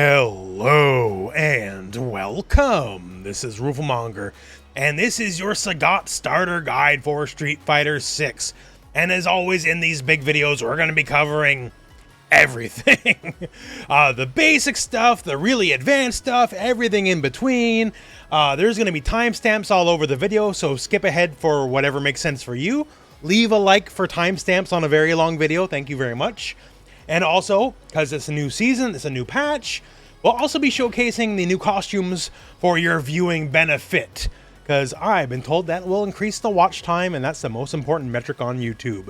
Hello and welcome. This is Rooflemonger, and this is your Sagat starter guide for Street Fighter 6. And as always in these big videos, we're going to be covering everything. The basic stuff, the really advanced stuff, everything in between. There's going to be timestamps all over the video, so skip ahead for whatever makes sense for you. Leave a like for timestamps on a very long video. Thank you very much. And also, because it's a new season, it's a new patch, we'll also be showcasing the new costumes for your viewing benefit. Because I've been told that will increase the watch time, and that's the most important metric on YouTube.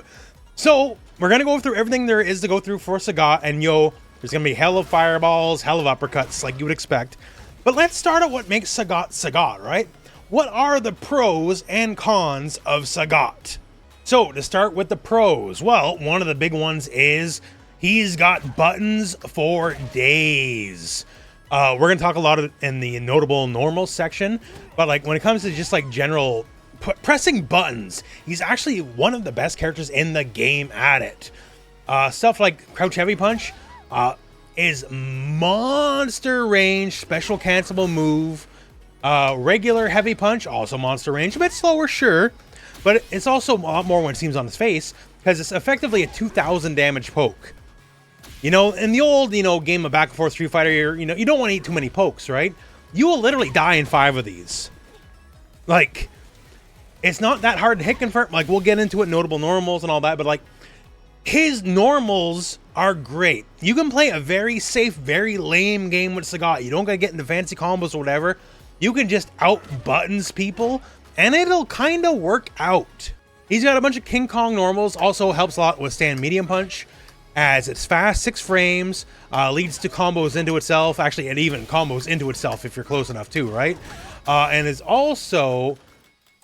So, we're going to go through everything there is to go through for Sagat, and there's going to be hell of fireballs, hell of uppercuts, like you would expect. But let's start at what makes Sagat Sagat, right? What are the pros and cons of Sagat? So, to start with the pros, well, one of the big ones is he's got buttons for days. We're going to talk a lot in the notable normal section, but like when it comes to just like general pressing buttons, he's actually one of the best characters in the game at it. Stuff like crouch heavy punch is monster range, special cancelable move. Regular heavy punch, also monster range, a bit slower, sure, but it's also a lot more when it seems on his face because it's effectively a 2000 damage poke. You know, in the old, game of back and forth Street Fighter, you don't want to eat too many pokes, right? You will literally die in 5 of these. Like, it's not that hard to hit confirm. Like, we'll get into it, notable normals and all that, but like, his normals are great. You can play a very safe, very lame game with Sagat. You don't gotta get into fancy combos or whatever. You can just out buttons people, and it'll kind of work out. He's got a bunch of King Kong normals, also helps a lot withstand medium punch, as it's fast, 6 frames, leads to combos into itself. Actually, it even combos into itself if you're close enough too, right? And is also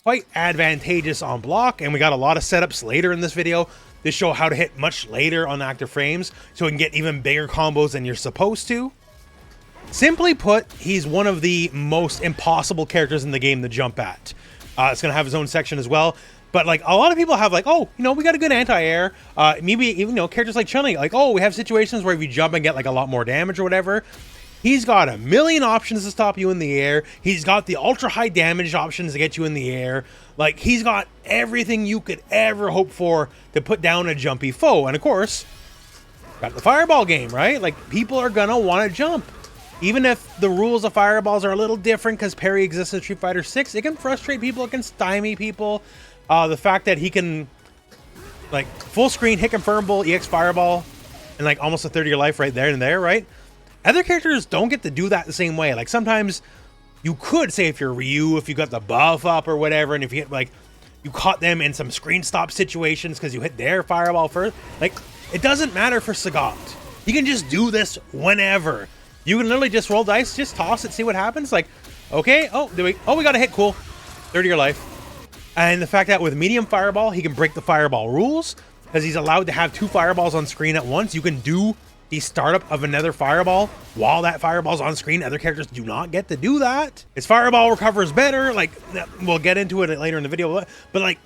quite advantageous on block, and we got a lot of setups later in this video to show how to hit much later on active frames, so we can get even bigger combos than you're supposed to. Simply put, he's one of the most impossible characters in the game to jump at. It's going to have his own section as well. But like a lot of people have like, oh, we got a good anti-air. Maybe even characters like Chun-Li, like, oh, we have situations where if you jump and get like a lot more damage or whatever. He's got a million options to stop you in the air. He's got the ultra high damage options to get you in the air. Like, he's got everything you could ever hope for to put down a jumpy foe. And of course, got the fireball game, right? Like, people are gonna want to jump. Even if the rules of fireballs are a little different because parry exists in Street Fighter 6, it can frustrate people, it can stymie people. The fact that he can, like, full screen, hit confirmable, EX fireball, and like almost a third of your life right there and there, right? Other characters don't get to do that the same way. Like, sometimes you could say if you're Ryu, if you got the buff up or whatever, and if you hit, like, you caught them in some screen stop situations because you hit their fireball first. Like, it doesn't matter for Sagat. You can just do this whenever. You can literally just roll dice, just toss it, see what happens. Like, okay, we got a hit, cool. Third of your life. And the fact that with medium fireball, he can break the fireball rules because he's allowed to have 2 fireballs on screen at once. You can do the startup of another fireball while that fireball's on screen. Other characters do not get to do that. His fireball recovers better. Like, we'll get into it later in the video, but like,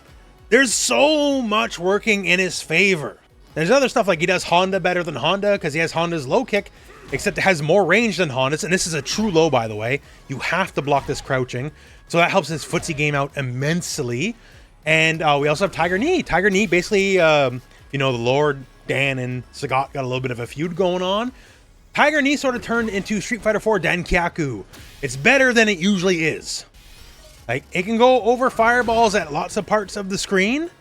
there's so much working in his favor. There's other stuff like he does Honda better than Honda because he has Honda's low kick, except it has more range than Honda's, and this is a true low, by the way. You have to block this crouching, so that helps his footsie game out immensely. And we also have Tiger Knee. Tiger Knee, basically, the Lord Dan and Sagat got a little bit of a feud going on. Tiger Knee sort of turned into Street Fighter 4 Dankyaku. It's better than it usually is. Like, it can go over fireballs at lots of parts of the screen.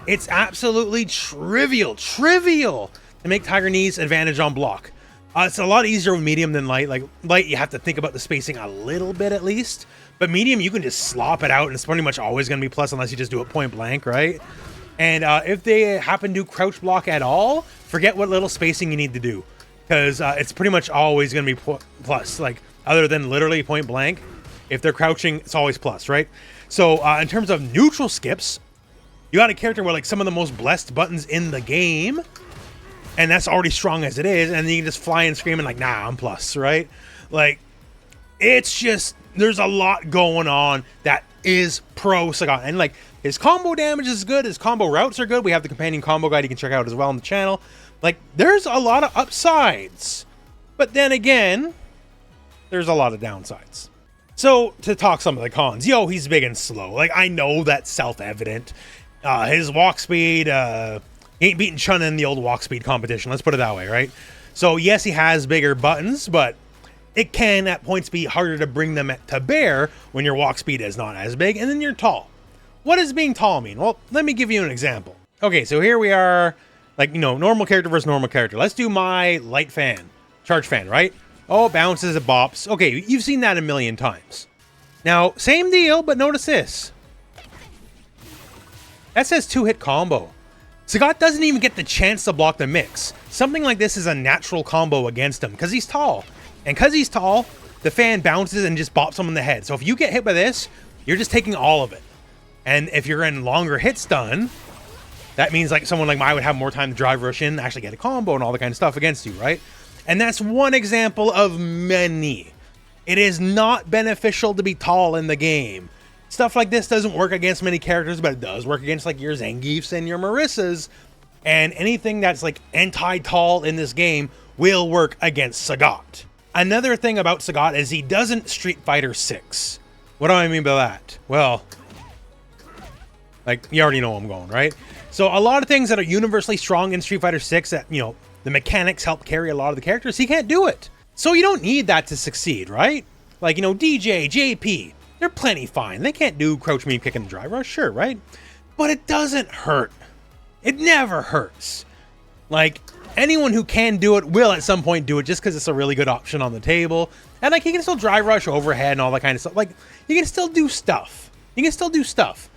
It's absolutely trivial to make Tiger Knee's advantage on block. It's a lot easier with medium than light. Like, light, you have to think about the spacing a little bit at least. But medium, you can just slop it out, and it's pretty much always going to be plus unless you just do it point blank, right? And if they happen to crouch block at all, forget what little spacing you need to do. Because it's pretty much always going to be plus. Like, other than literally point blank, if they're crouching, it's always plus, right? So in terms of neutral skips, you got a character with like some of the most blessed buttons in the game. And that's already strong as it is, and then you can just fly and scream and like, nah, I'm plus, right? Like, it's just, there's a lot going on that is pro Sagat. And like, his combo damage is good, his combo routes are good. We have the companion combo guide you can check out as well on the channel. Like, there's a lot of upsides. But then again, there's a lot of downsides. So to talk some of the cons, yo, he's big and slow. Like, I know that's self-evident. His walk speed, he ain't beating Chun in the old walk speed competition. Let's put it that way, right? So yes, he has bigger buttons, but it can at points be harder to bring them to bear when your walk speed is not as big, and then you're tall. What does being tall mean? Well, let me give you an example. Okay, so here we are, like, you know, normal character versus normal character. Let's do my light fan, charge fan, right? Oh, it bounces, it bops. Okay, you've seen that a million times. Now, same deal, but notice this. That says 2-hit combo. Sagat doesn't even get the chance to block the mix. Something like this is a natural combo against him because he's tall. And because he's tall, the fan bounces and just bops him in the head. So if you get hit by this, you're just taking all of it. And if you're in longer hit stun, that means like someone like I would have more time to drive rush in, actually get a combo and all the kind of stuff against you, right? And that's one example of many. It is not beneficial to be tall in the game. Stuff like this doesn't work against many characters, but it does work against like your Zangiefs and your Marissas. And anything that's like anti-tall in this game will work against Sagat. Another thing about Sagat is he doesn't Street Fighter 6. What do I mean by that? Well, like, you already know where I'm going, right? So a lot of things that are universally strong in Street Fighter 6 that, you know, the mechanics help carry a lot of the characters, he can't do it. So you don't need that to succeed, right? Like, you know, DJ, JP, they're plenty fine. They can't do crouch, medium kick, and drive rush, sure, right? But it doesn't hurt. It never hurts. Like, anyone who can do it will at some point do it just because it's a really good option on the table. And like, you can still drive rush overhead and all that kind of stuff. Like, you can still do stuff. You can still do stuff.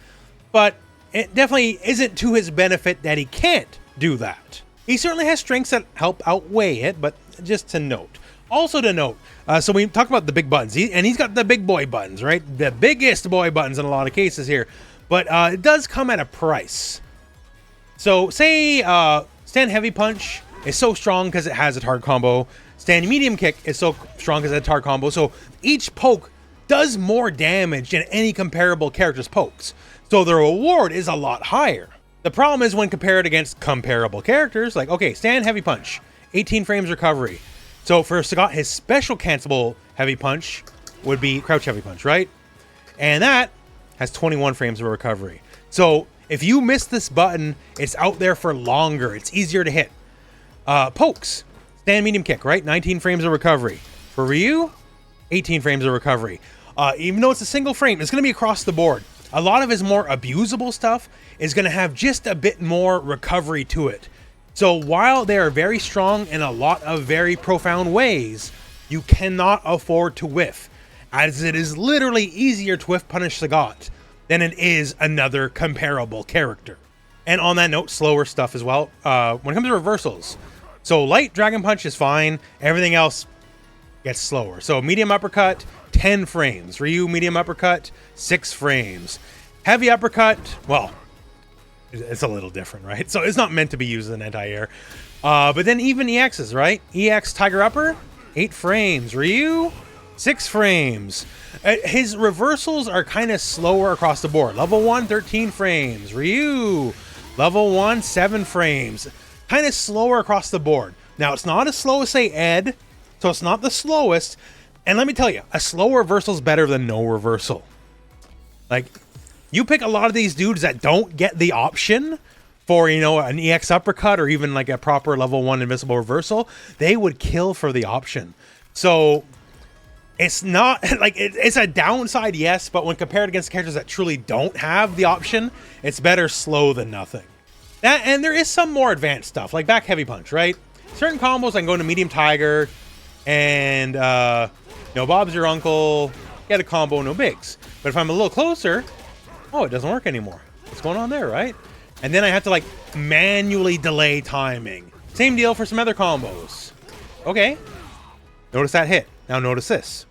But it definitely isn't to his benefit that he can't do that. He certainly has strengths that help outweigh it, but just to note. Also to note, so we talk about the big buttons, and he's got the big boy buttons, right? The biggest boy buttons in a lot of cases here. But it does come at a price. So say stand heavy punch is so strong because it has a hard combo. Stand medium kick is so strong because it has a hard combo. So each poke does more damage than any comparable character's pokes. So the reward is a lot higher. The problem is when compared against comparable characters, like, okay, stand heavy punch, 18 frames recovery. So for Sagat, his special cancelable heavy punch would be crouch heavy punch, right? And that has 21 frames of recovery. So if you miss this button, it's out there for longer. It's easier to hit. Pokes, stand medium kick, right? 19 frames of recovery. For Ryu, 18 frames of recovery. Even though it's a single frame, it's going to be across the board. A lot of his more abusable stuff is going to have just a bit more recovery to it. So while they are very strong in a lot of very profound ways, you cannot afford to whiff, as it is literally easier to whiff punish Sagat than it is another comparable character. And on that note, slower stuff as well. When it comes to reversals, so light Dragon Punch is fine. Everything else gets slower. So medium uppercut, 10 frames. Ryu medium uppercut, 6 frames. Heavy uppercut, well, it's a little different, right? So it's not meant to be used as an anti-air. But then even EXs, right? EX Tiger Upper, 8 frames. Ryu, 6 frames. His reversals are kind of slower across the board. Level 1, 13 frames. Ryu, level 1, 7 frames. Kind of slower across the board. Now, it's not as slow as, say, Ed, so it's not the slowest. And let me tell you, a slow reversal is better than no reversal. Like, you pick a lot of these dudes that don't get the option for, you know, an EX uppercut or even like a proper level 1 invisible reversal, they would kill for the option. So it's not like it's a downside, yes, but when compared against characters that truly don't have the option, it's better slow than nothing. And there is some more advanced stuff, like back heavy punch, right? Certain combos I can go into medium tiger and you know, Bob's your uncle, get a combo, no bigs. But if I'm a little closer, oh, it doesn't work anymore. What's going on there, right? And then I have to like manually delay timing. Same deal for some other combos. Okay. Notice that hit. Now notice this.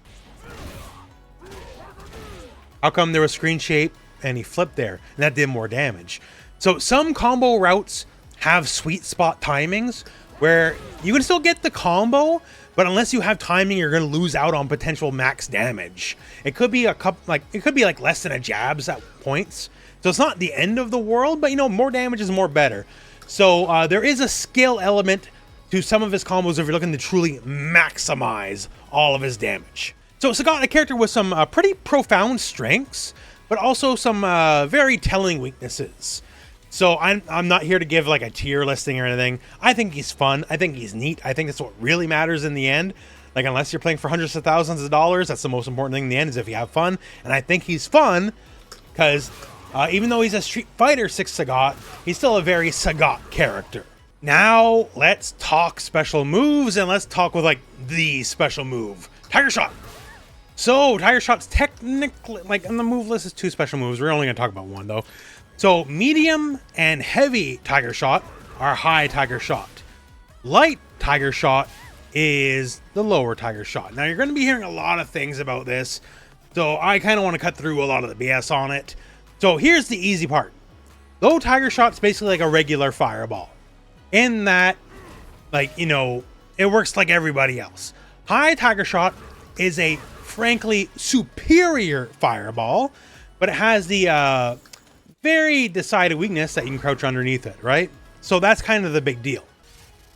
How come there was screen shape and he flipped there? And that did more damage. So some combo routes have sweet spot timings where you can still get the combo, but unless you have timing, you're going to lose out on potential max damage. It could be like less than a jabs at points. So it's not the end of the world, but you know, more damage is more better. So there is a skill element to some of his combos if you're looking to truly maximize all of his damage. So Sagat, a character with some pretty profound strengths, but also some very telling weaknesses. So I'm not here to give like a tier listing or anything. I think he's fun. I think he's neat. I think that's what really matters in the end. Like, unless you're playing for hundreds of thousands of dollars, that's the most important thing in the end, is if you have fun. And I think he's fun because even though he's a Street Fighter 6 Sagat, he's still a very Sagat character. Now, let's talk special moves, and let's talk with, like, the special move, Tiger Shot. So, Tiger Shot's technically, like, on the move list is 2 special moves. We're only going to talk about 1, though. So, medium and heavy Tiger Shot are high Tiger Shot. Light Tiger Shot is the lower Tiger Shot. Now, you're going to be hearing a lot of things about this, so I kind of want to cut through a lot of the BS on it. So, here's the easy part. Low Tiger Shot's basically like a regular fireball, in that, like, you know, it works like everybody else. High Tiger Shot is a frankly superior fireball, but it has the very decided weakness that you can crouch underneath it, right? So that's kind of the big deal.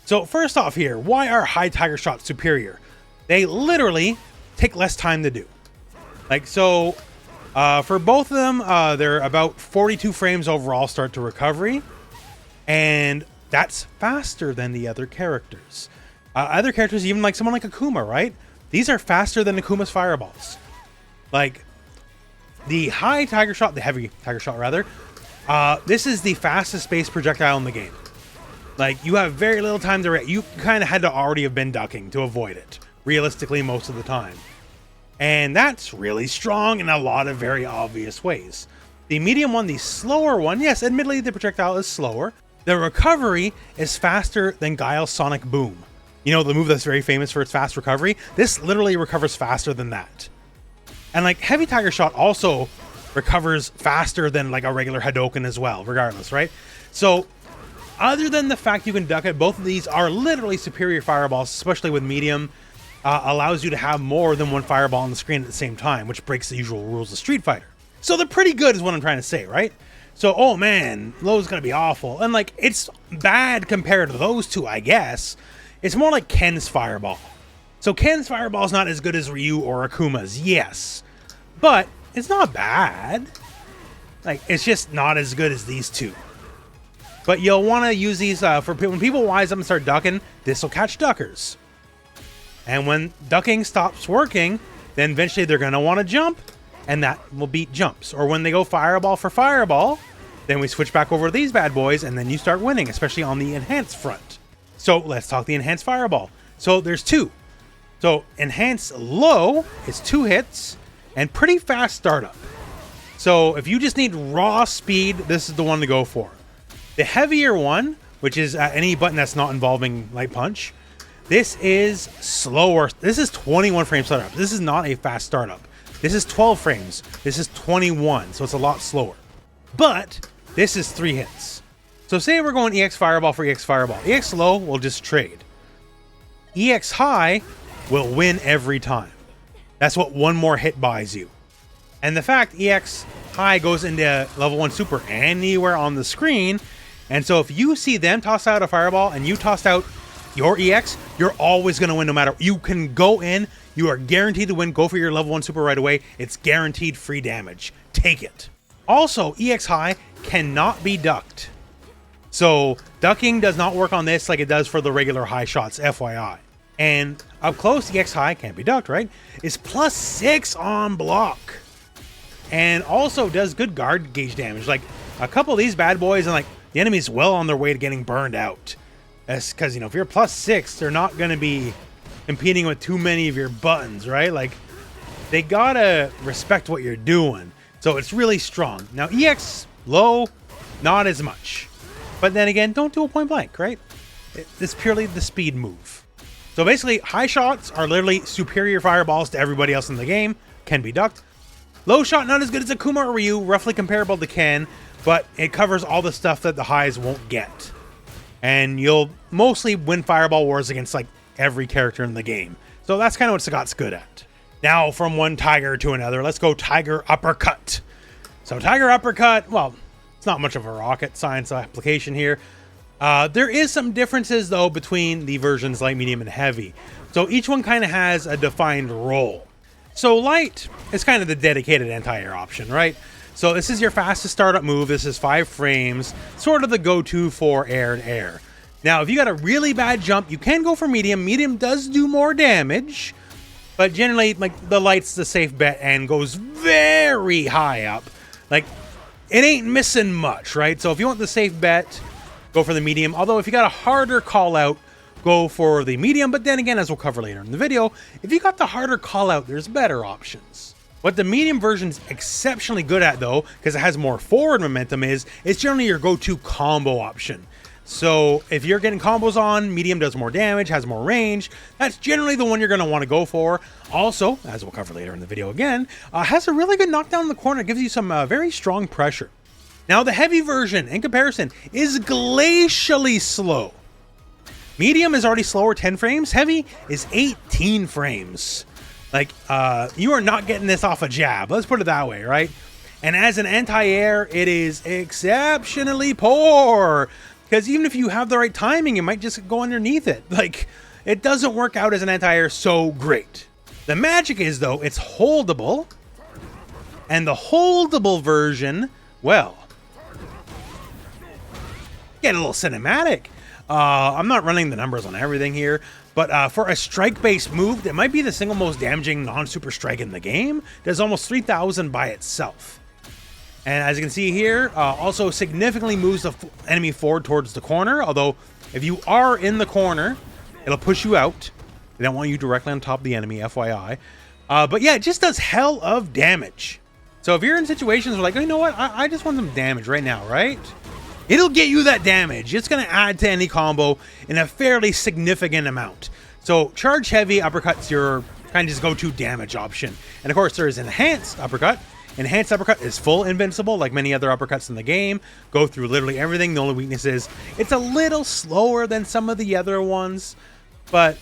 So first off here, why are high Tiger Shots superior? They literally take less time to do. Like, so for both of them, they're about 42 frames overall start to recovery, and that's faster than the other characters. Other characters, even like someone like Akuma, right? These are faster than Akuma's fireballs. Like, the high Tiger Shot, the heavy Tiger Shot rather, this is the fastest space projectile in the game. Like, you have very little time to react. You kind of had to already have been ducking to avoid it, realistically, most of the time. And that's really strong in a lot of very obvious ways. The medium one, the slower one, yes, admittedly the projectile is slower. The recovery is faster than Guile's Sonic Boom. You know, the move that's very famous for its fast recovery? This literally recovers faster than that. And like, heavy Tiger Shot also recovers faster than like a regular Hadouken as well, regardless, right? So, other than the fact you can duck it, both of these are literally superior fireballs, especially with medium. Allows you to have more than one fireball on the screen at the same time, which breaks the usual rules of Street Fighter. So they're pretty good is what I'm trying to say, right? So, oh man, low's gonna be awful. And like, it's bad compared to those two, I guess. It's more like Ken's fireball. So Ken's fireball is not as good as Ryu or Akuma's, yes. But it's not bad. Like, it's just not as good as these two. But you'll want to use these for when people wise up and start ducking, this will catch duckers. And when ducking stops working, then eventually they're going to want to jump, and that will beat jumps. Or when they go fireball for fireball, then we switch back over to these bad boys, and then you start winning, especially on the enhanced front. So let's talk the enhanced fireball. So there's 2. So enhanced low is 2 hits and pretty fast startup. So if you just need raw speed, this is the one to go for. The heavier one, which is any button that's not involving light punch, this is slower. This is 21 frame startup. This is not a fast startup. This is 12 frames. This is 21, so it's a lot slower. But this is 3 hits. So say we're going EX Fireball for EX Fireball. EX low will just trade. EX high will win every time. That's what one more hit buys you. And the fact EX high goes into level 1 super anywhere on the screen, and so if you see them toss out a fireball and you toss out your EX, you're always going to win no matter. You can go in, you are guaranteed to win, go for your level 1 super right away. It's guaranteed free damage. Take it. Also, EX high cannot be ducked. So ducking does not work on this like it does for the regular high shots, FYI. And up close, EX high can't be ducked, right? It's +6 on block. And also does good guard gauge damage. Like, a couple of these bad boys, and like, the enemy's well on their way to getting burned out. That's because, you know, if you're +6, they're not going to be competing with too many of your buttons, right? Like, they gotta respect what you're doing. So it's really strong. Now, EX low, not as much. But then again, don't do a point blank, right? It's purely the speed move. So basically, high shots are literally superior fireballs to everybody else in the game. Can be ducked. Low shot, not as good as Akuma or Ryu, roughly comparable to Ken, but it covers all the stuff that the highs won't get. And you'll mostly win fireball wars against like every character in the game. So that's kind of what Sagat's good at. Now, from one tiger to another, let's go Tiger Uppercut. So Tiger Uppercut, well, it's not much of a rocket science application here. There is some differences though between the versions light, medium, and heavy. So each one kind of has a defined role. So light is kind of the dedicated anti-air option, right? So this is your fastest startup move. This is 5 frames, sort of the go-to for air and air. Now, if you got a really bad jump, you can go for medium. Medium does do more damage, but generally, like, the light's the safe bet and goes very high up. Like, it ain't missing much, right? So if you want the safe bet, go for the medium. Although if you got a harder call out, go for the medium. But then again, as we'll cover later in the video, if you got the harder call out, there's better options. What the medium version's exceptionally good at though, because it has more forward momentum, is it's generally your go-to combo option. So if you're getting combos on, medium does more damage, has more range. That's generally the one you're going to want to go for. Also, as we'll cover later in the video again, has a really good knockdown in the corner. It gives you some very strong pressure. Now the heavy version, in comparison, is glacially slow. Medium is already slower, 10 frames. Heavy is 18 frames. Like, you are not getting this off a jab. Let's put it that way, right? And as an anti-air, it is exceptionally poor. Because even if you have the right timing, you might just go underneath it. Like, it doesn't work out as an anti-air so great. The magic is, though, it's holdable. And the holdable version, well, get a little cinematic. I'm not running the numbers on everything here, but for a strike-based move that might be the single most damaging non-super strike in the game, does almost 3,000 by itself. And as you can see here, also significantly moves the enemy forward towards the corner, although if you are in the corner, it'll push you out. They don't want you directly on top of the enemy, FYI. But yeah, it just does hell of damage. So if you're in situations where like, oh, you know what, I just want some damage right now, right? It'll get you that damage. It's going to add to any combo in a fairly significant amount. So charge heavy uppercut's your kind of just go-to damage option. And of course, there is enhanced uppercut. Enhanced uppercut is full invincible, like many other uppercuts in the game. Go through literally everything. The only weakness is it's a little slower than some of the other ones, but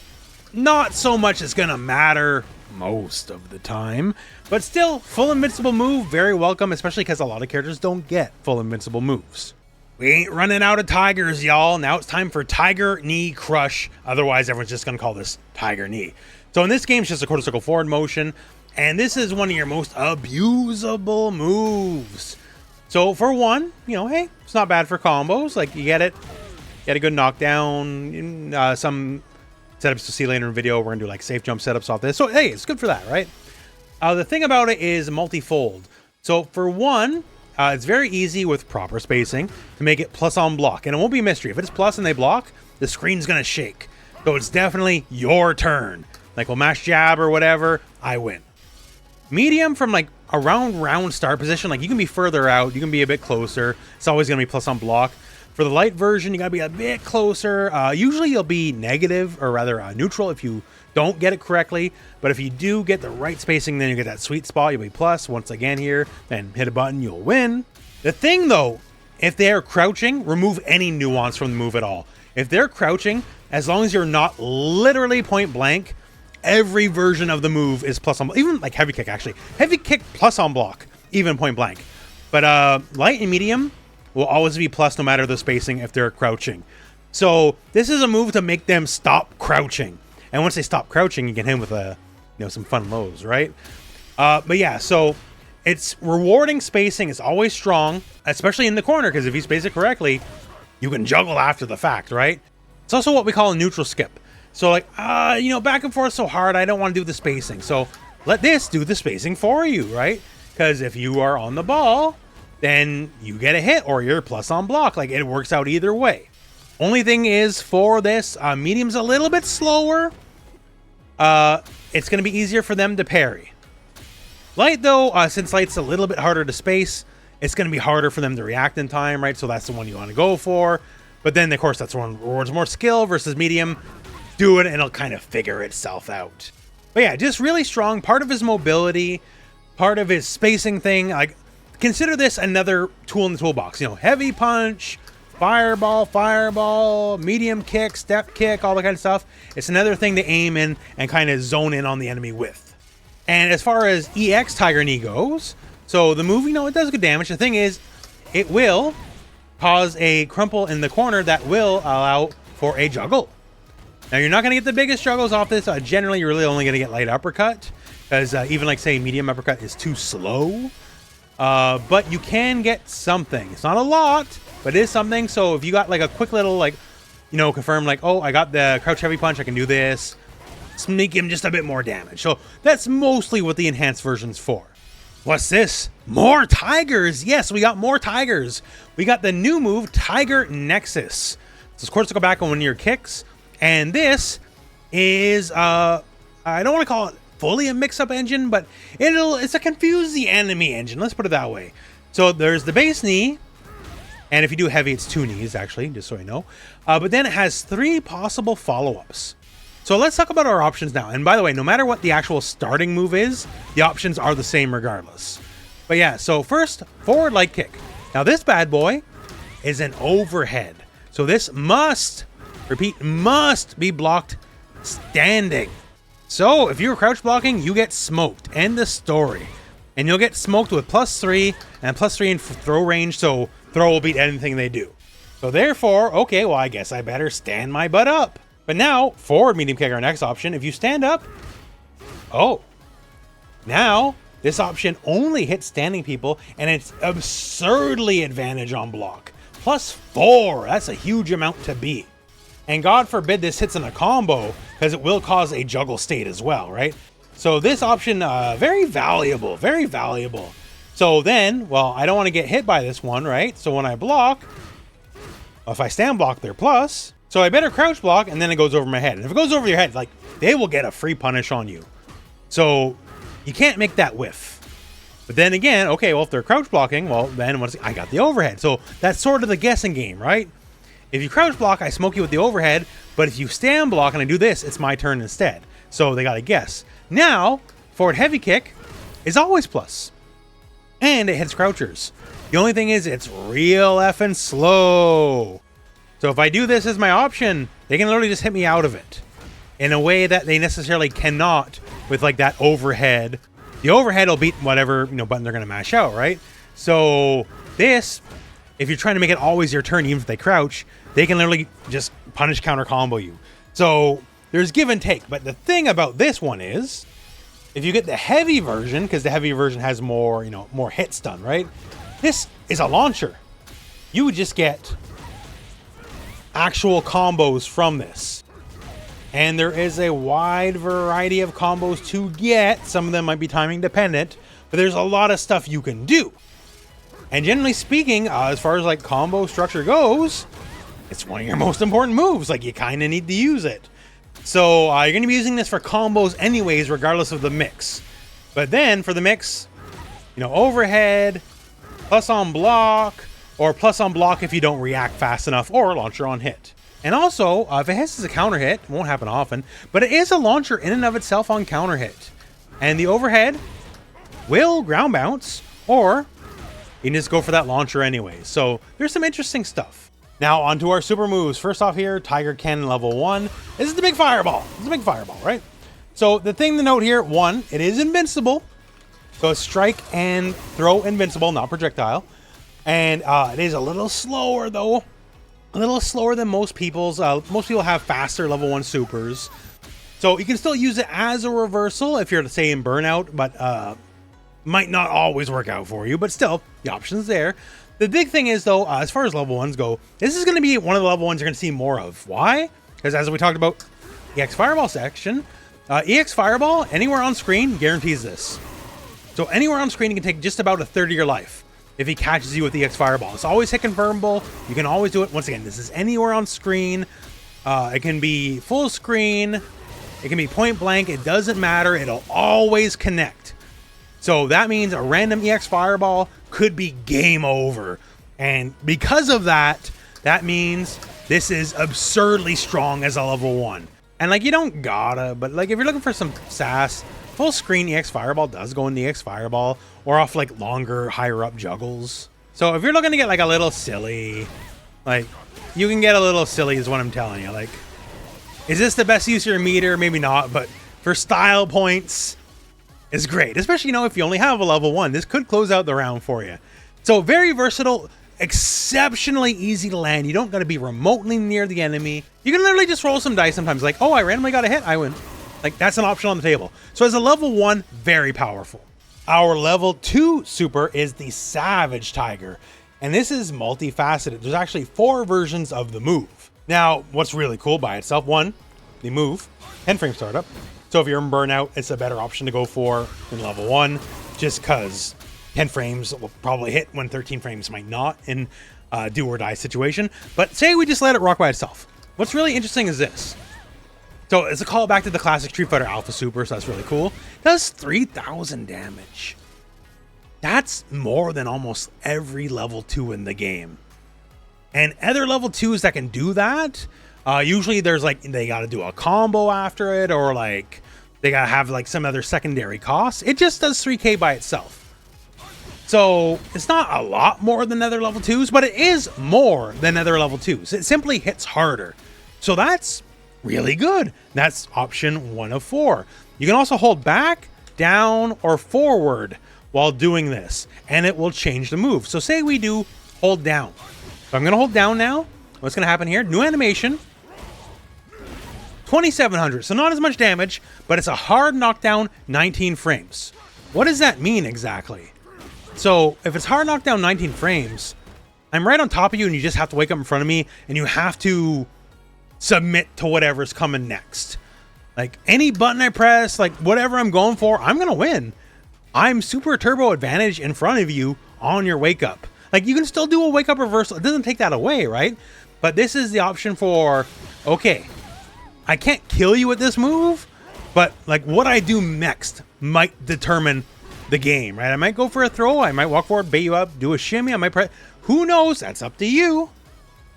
not so much it's going to matter most of the time. But still, full invincible move, very welcome, especially because a lot of characters don't get full invincible moves. We ain't running out of tigers, y'all. Now it's time for Tiger Knee Crush. Otherwise, everyone's just going to call this Tiger Knee. So in this game, it's just a quarter circle forward motion. And this is one of your most abusable moves. So for one, you know, hey, it's not bad for combos. Like, you get it. Get a good knockdown. Some setups to see later in the video. We're going to do like safe jump setups off this. So, hey, it's good for that, right? The thing about it is multi-fold. So for one, it's very easy with proper spacing to make it plus on block. And it won't be a mystery. If it's plus and they block, the screen's going to shake. So it's definitely your turn. Like, we'll mash jab or whatever, I win. Medium, from like around round start position, like you can be further out, you can be a bit closer. It's always going to be plus on block. For the light version, you got to be a bit closer. Usually you'll be negative, or rather neutral if you don't get it correctly. But if you do get the right spacing, then you get that sweet spot. You'll be plus once again here, then hit a button, you'll win. The thing though, if they are crouching, remove any nuance from the move at all. If they're crouching, as long as you're not literally point blank, every version of the move is plus on block. Even like heavy kick, actually. Heavy kick plus on block, even point blank. But light and medium will always be plus no matter the spacing if they're crouching. So this is a move to make them stop crouching. And once they stop crouching, you can hit them with some fun lows, right? But yeah, so it's rewarding spacing. It's always strong, especially in the corner, because if you space it correctly, you can juggle after the fact, right? It's also what we call a neutral skip. So like, back and forth so hard, I don't want to do the spacing. So let this do the spacing for you, right? Because if you are on the ball, then you get a hit or you're plus on block. Like, it works out either way. Only thing is for this, medium's a little bit slower. It's going to be easier for them to parry. Light though, since light's a little bit harder to space, it's going to be harder for them to react in time, right? So that's the one you want to go for. But then, of course, that's one rewards more skill versus medium. Do it and it'll kind of figure itself out. But yeah, just really strong. Part of his mobility, part of his spacing thing. Like, consider this another tool in the toolbox. Heavy punch, fireball, medium kick, step kick, all that kind of stuff. It's another thing to aim in and kind of zone in on the enemy with. And as far as EX Tiger Knee goes, so the move, it does good damage. The thing is, it will cause a crumple in the corner that will allow for a juggle. Now, you're not going to get the biggest juggles off this. Generally, you're really only going to get light uppercut, because even like, say, medium uppercut is too slow. But you can get something. It's not a lot, but it is something. So if you got like a quick little, like, you know, confirm like, oh, I got the crouch heavy punch, I can do this, sneak him just a bit more damage. So that's mostly what the enhanced version's for. What's this? More tigers. Yes, we got more tigers. We got the new move, Tiger Nexus. So of course, to go back on one of your kicks. And this is, I don't want to call it fully a mix-up engine, but it's a confuse the enemy engine. Let's put it that way. So there's the base knee. And if you do heavy, it's 2 knees, actually, just so you know. But then it has 3 possible follow-ups. So let's talk about our options now. And by the way, no matter what the actual starting move is, the options are the same regardless. But yeah, so first, forward light kick. Now this bad boy is an overhead. So this must, repeat, must be blocked standing. So if you're crouch blocking, you get smoked. End the story. And you'll get smoked with +3 and +3 in throw range. So throw will beat anything they do. So therefore, okay, well, I guess I better stand my butt up. But now, forward medium kick, our next option. If you stand up, oh, now this option only hits standing people, and it's absurdly advantage on block. +4, that's a huge amount to beat. And God forbid this hits in a combo, because it will cause a juggle state as well, right? So this option, very valuable, very valuable. So then, well, I don't want to get hit by this one, right? So when I block, if I stand block, they're plus. So I better crouch block, and then it goes over my head. And if it goes over your head, like, they will get a free punish on you. So you can't make that whiff. But then again, okay, well, if they're crouch blocking, well, then once I got the overhead. So that's sort of the guessing game, right? If you crouch block, I smoke you with the overhead. But if you stand block and I do this, it's my turn instead. So they got to guess. Now, forward heavy kick is always plus. And it hits crouchers. The only thing is it's real effing slow. So if I do this as my option, they can literally just hit me out of it in a way that they necessarily cannot with like that overhead. The overhead will beat whatever, you know, button they're going to mash out, right? So this, if you're trying to make it always your turn, even if they crouch, they can literally just punish counter combo you. So there's give and take. But the thing about this one is, if you get the heavy version, because the heavy version has more, you know, more hits done, right? This is a launcher. You would just get actual combos from this. And there is a wide variety of combos to get. Some of them might be timing dependent, but there's a lot of stuff you can do. And generally speaking, as far as like combo structure goes, it's one of your most important moves. Like, you kind of need to use it. So you're going to be using this for combos anyways, regardless of the mix. But then for the mix, you know, overhead, plus on block, or plus on block if you don't react fast enough, or launcher on hit. And also, if it hits as a counter hit, it won't happen often, but it is a launcher in and of itself on counter hit. And the overhead will ground bounce, or you can just go for that launcher anyways. So there's some interesting stuff. Now onto our super moves. First off here, Tiger Cannon level 1. This is the big fireball. It's a big fireball, right? So the thing to note here, 1, it is invincible. So strike and throw invincible, not projectile. And it is a little slower though. A little slower than most people's. Most people have faster level 1 supers. So you can still use it as a reversal if you're to say in burnout, but might not always work out for you, but still the option's there. The big thing is though, as far as level 1s go, this is going to be one of the level 1s you're going to see more of. Why? Because as we talked about EX Fireball section, EX Fireball anywhere on screen guarantees this. So anywhere on screen, you can take just about a third of your life if he catches you with the EX Fireball. It's always hit confirmable. You can always do it. Once again, this is anywhere on screen. It can be full screen. It can be point blank. It doesn't matter. It'll always connect. So that means a random EX Fireball could be game over. And because of that, that means this is absurdly strong as a level 1. And like, you don't gotta, but like if you're looking for some sass, full screen EX Fireball does go in the EX Fireball, or off like longer, higher up juggles. So if you're looking to get like a little silly, like you can get a little silly is what I'm telling you. Like, is this the best use of your meter? Maybe not, but for style points, it's great. Especially, you know, if you only have a level 1, this could close out the round for you. So very versatile. exceptionally easy to land. You don't got to be remotely near the enemy. You can literally just roll some dice sometimes, like, oh, I randomly got a hit, I win. Like, that's an option on the table. So as a level 1, very powerful. Our level 2 super is the Savage Tiger. And this is multifaceted. There's actually 4 versions of the move. Now, what's really cool by itself, 1, the move, 10 frame startup. So if you're in burnout, it's a better option to go for in level 1, just because 10 frames will probably hit when 13 frames might not in a do or die situation. But say we just let it rock by itself. What's really interesting is this. So it's a callback to the classic Street Fighter Alpha Super, so that's really cool. It does 3,000 damage. That's more than almost every level 2 in the game. And other level 2s that can do that, usually there's like, they got to do a combo after it, or like they got to have like some other secondary costs. It just does 3K by itself. So it's not a lot more than other level 2s, but it is more than other level 2s. It simply hits harder. So that's really good. That's option 1 of 4. You can also hold back, down, or forward while doing this, and it will change the move. So say we do hold down. So I'm going to hold down now. What's going to happen here? New animation. 2,700. So not as much damage, but it's a hard knockdown, 19 frames. What does that mean exactly? So if it's hard knockdown 19 frames, I'm right on top of you and you just have to wake up in front of me and you have to submit to whatever's coming next. Like any button I press, like whatever I'm going for, I'm going to win. I'm super turbo advantage in front of you on your wake up. Like you can still do a wake up reversal. It doesn't take that away, right? But this is the option for, okay, I can't kill you with this move, but like what I do next might determine the game, right? I might go for a throw. I might walk forward, bait you up, do a shimmy. I might press. Who knows? That's up to you.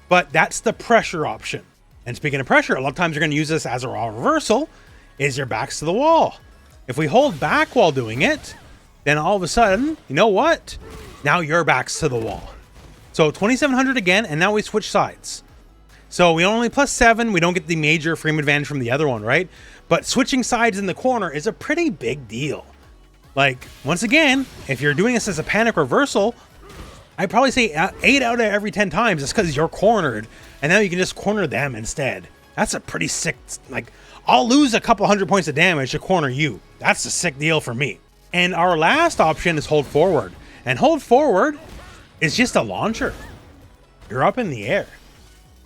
But that's the pressure option. And speaking of pressure, a lot of times you're going to use this as a raw reversal. Is your backs to the wall. If we hold back while doing it, then all of a sudden, you know what? Now your back's to the wall. So 2,700 again, and now we switch sides. So we only +7. We don't get the major frame advantage from the other one, right? But switching sides in the corner is a pretty big deal. Like, once again, if you're doing this as a panic reversal, I'd probably say 8 out of every 10 times it's because you're cornered, and now you can just corner them instead. That's a pretty sick, like, I'll lose a couple 100 points of damage to corner you. That's a sick deal for me. And our last option is hold forward. And hold forward is just a launcher. You're up in the air.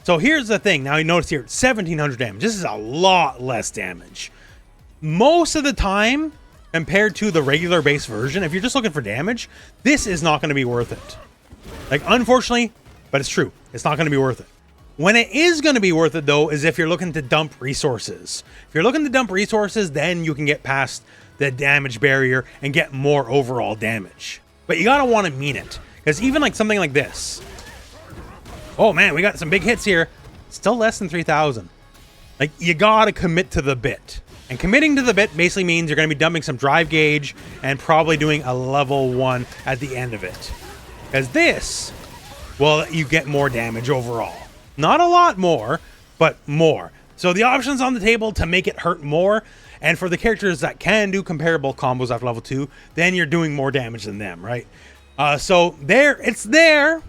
So here's the thing. Now you notice here, 1,700 damage. This is a lot less damage. Most of the time, compared to the regular base version, if you're just looking for damage, this is not going to be worth it. Like, unfortunately, but it's true. It's not going to be worth it. When it is going to be worth it, though, is if you're looking to dump resources. If you're looking to dump resources, then you can get past the damage barrier and get more overall damage. But you got to want to mean it. Because even like something like this. Oh, man, we got some big hits here. Still less than 3,000. Like, you got to commit to the bit. And committing to the bit basically means you're going to be dumping some drive gauge and probably doing a level 1 at the end of it. Because this, well, you get more damage overall. Not a lot more, but more. So the options on the table to make it hurt more, and for the characters that can do comparable combos after level 2, then you're doing more damage than them, right? So there, it's there.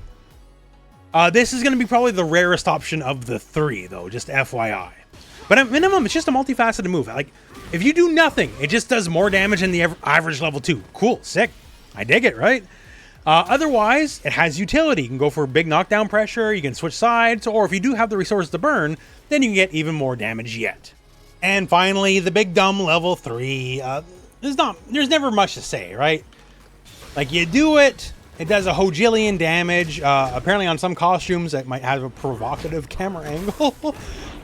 This is going to be probably the rarest option of the 3, though, just FYI. But at minimum, it's just a multifaceted move. Like, if you do nothing, it just does more damage than the average level 2. Cool, sick. I dig it, right? Otherwise, it has utility. You can go for big knockdown pressure, you can switch sides, or if you do have the resources to burn, then you can get even more damage yet. And finally, the big dumb level 3. There's never much to say, right? Like, you do it, it does a hojillion damage. Apparently on some costumes, it might have a provocative camera angle.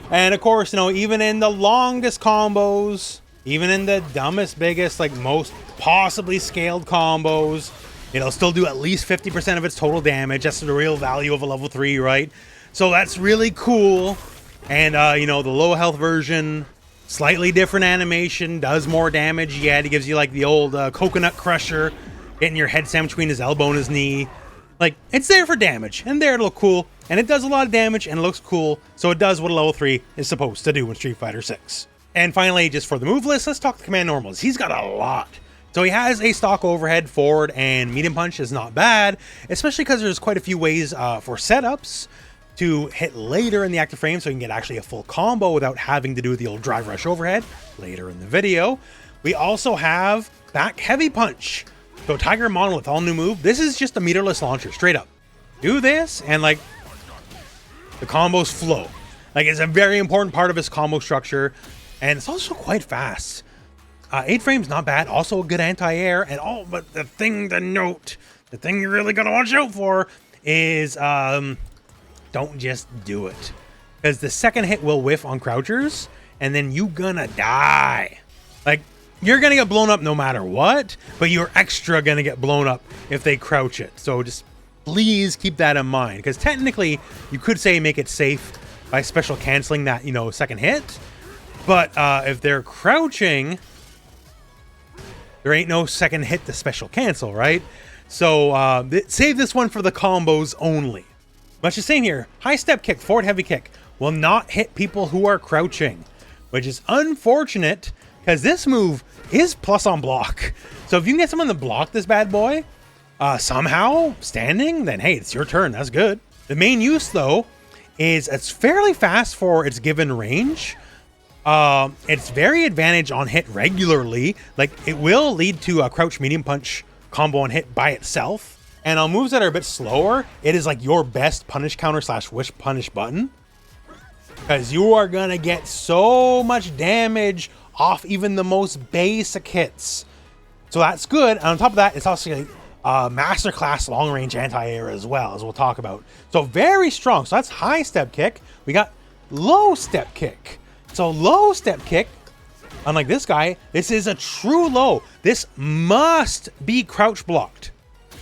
And of course, you know, even in the longest combos, even in the dumbest, biggest, like most possibly scaled combos, it'll still do at least 50% of its total damage. That's the real value of a level 3, right? So that's really cool. And, you know, the low health version, slightly different animation, does more damage yet. It gives you like the old coconut crusher, getting your head sandwiched between his elbow and his knee. Like, it's there for damage, and there to look cool, and it does a lot of damage, and it looks cool, so it does what a level 3 is supposed to do in Street Fighter 6. And finally, just for the move list, let's talk the command normals. He's got a lot. So he has a stock overhead, forward, and medium punch is not bad, especially because there's quite a few ways for setups to hit later in the active frame so you can get actually a full combo without having to do the old drive rush overhead later in the video. We also have back heavy punch. So Tiger Monolith, all new move. This is just a meterless launcher, straight up. Do this and like the combos flow. Like it's a very important part of his combo structure, and it's also quite fast. 8 frames, not bad. Also a good anti-air, and all. But the thing to note, the thing you're really gonna watch out for is don't just do it, because the second hit will whiff on crouchers, and then you gonna die. Like you're gonna get blown up no matter what, but you're extra gonna get blown up if they crouch it. So just please keep that in mind, because technically you could say make it safe by special canceling that, you know, second hit. But if they're crouching, there ain't no second hit to special cancel, right? So save this one for the combos only. Much the same here. High step kick, forward heavy kick will not hit people who are crouching, which is unfortunate because this move is plus on block. So if you can get someone to block this bad boy somehow standing, then hey, it's your turn. That's good. The main use though is it's fairly fast for its given range. It's very advantage on hit regularly. Like it will lead to a crouch medium punch combo on hit by itself. And on moves that are a bit slower, it is like your best punish counter / wish punish button, because you are gonna get so much damage off even the most basic hits. So that's good. And on top of that, it's also like masterclass long range anti-air as well, as we'll talk about. So very strong. So that's high step kick. We got low step kick. So low step kick, unlike this guy, this is a true low. This must be crouch blocked.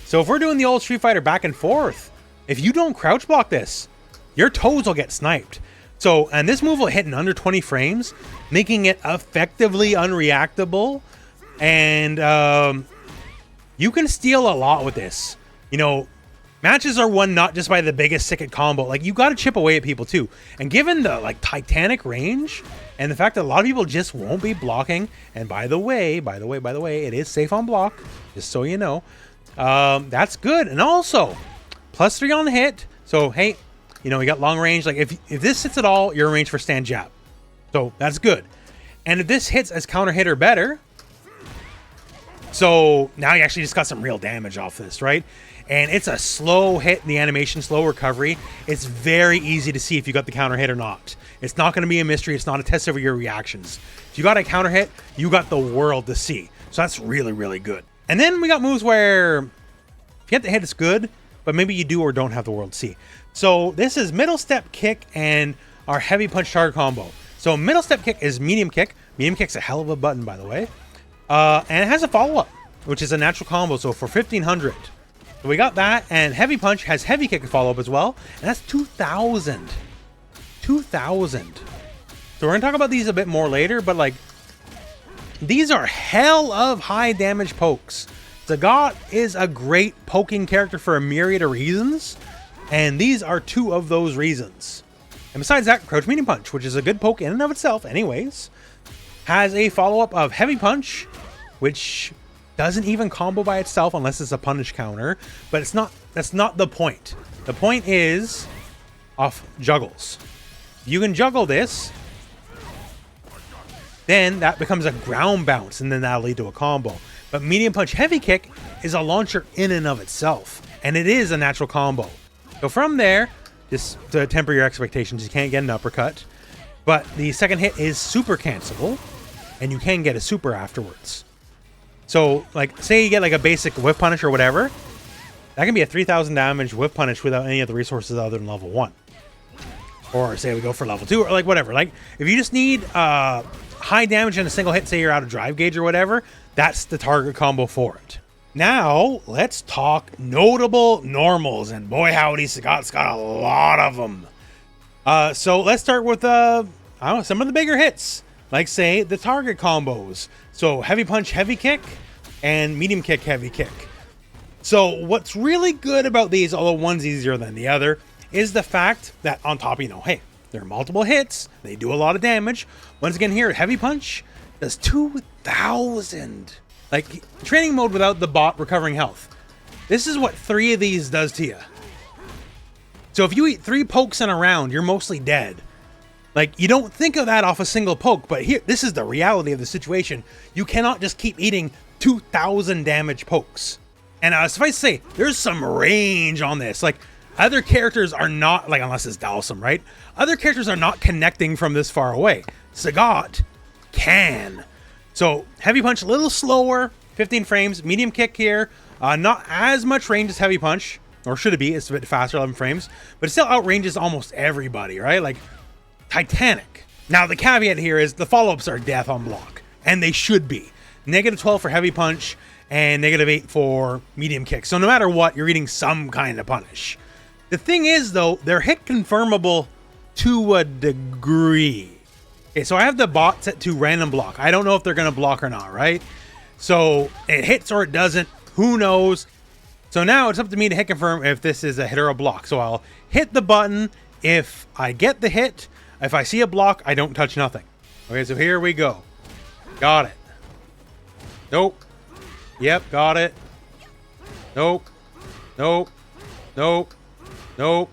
So if we're doing the old Street Fighter back and forth, if you don't crouch block this, your toes will get sniped. So, and this move will hit in under 20 frames, making it effectively unreactable. And you can steal a lot with this. You know, matches are won not just by the biggest sick combo. Like you got to chip away at people too. And given the like titanic range and the fact that a lot of people just won't be blocking. And by the way, it is safe on block, just so you know. That's good. And also +3 on the hit. So, hey, you know, we got long range. Like if this hits at all, you're in range for stand jab. So that's good. And if this hits as counter hit or better, so now you actually just got some real damage off this, right? And it's a slow hit in the animation, slow recovery. It's very easy to see if you got the counter hit or not. It's not going to be a mystery. It's not a test of your reactions. If you got a counter hit, you got the world to see. So that's really, really good. And then we got moves where if you get the hit, it's good, but maybe you do or don't have the world to see. So this is middle step kick and our heavy punch target combo. So middle step kick is medium kick. Medium kick's a hell of a button, by the way. And it has a follow-up, which is a natural combo. So for 1500. So we got that, and heavy punch has heavy kick follow-up as well. And that's 2000. 2000. So we're gonna talk about these a bit more later, but like these are hell of high damage pokes. Sagat is a great poking character for a myriad of reasons, and these are 2 of those reasons. And besides that, crouch medium punch, which is a good poke in and of itself anyways, has a follow-up of heavy punch, which doesn't even combo by itself unless it's a punish counter, but it's not. That's not the point. The point is off juggles. You can juggle this, then that becomes a ground bounce, and then that'll lead to a combo. But medium punch heavy kick is a launcher in and of itself, and it is a natural combo. So from there, just to temper your expectations, you can't get an uppercut, but the second hit is super cancelable, and you can get a super afterwards. So like say you get like a basic whiff punish or whatever, that can be a 3000 damage whiff punish without any of the resources other than level 1. Or say we go for level 2 or like whatever. Like if you just need high damage in a single hit, say you're out of drive gauge or whatever, that's the target combo for it. Now let's talk notable normals, and boy howdy, Sagat's got a lot of them. So let's start with I don't know, some of the bigger hits, like say the target combos. So heavy punch heavy kick and medium kick heavy kick. So what's really good about these, although one's easier than the other, is the fact that on top, you know, hey, there are multiple hits, they do a lot of damage. Once again here, heavy punch does 2000. Like, training mode without the bot recovering health. This is what 3 of these does to you. So if you eat 3 pokes in a round, you're mostly dead. Like, you don't think of that off a single poke, but here, this is the reality of the situation. You cannot just keep eating 2,000 damage pokes. And suffice to say, there's some range on this. Like, other characters are not, like, unless it's Dalsum, right? Other characters are not connecting from this far away. Sagat can. So, heavy punch, a little slower, 15 frames. Medium kick here, not as much range as heavy punch. Or should it be? It's a bit faster, 11 frames. But it still outranges almost everybody, right? Like, Titanic. Now, the caveat here is the follow-ups are death on block. And they should be. -12 for heavy punch, and -8 for medium kick. So no matter what, you're eating some kind of punish. The thing is, though, they're hit confirmable to a degree. Okay, so I have the bot set to random block. I don't know if they're going to block or not, right? So it hits or it doesn't. Who knows? So now it's up to me to hit confirm if this is a hit or a block. So I'll hit the button if I get the hit. If I see a block, I don't touch nothing. Okay, so here we go. Got it. Nope. Yep, got it. Nope. Nope. Nope. Nope.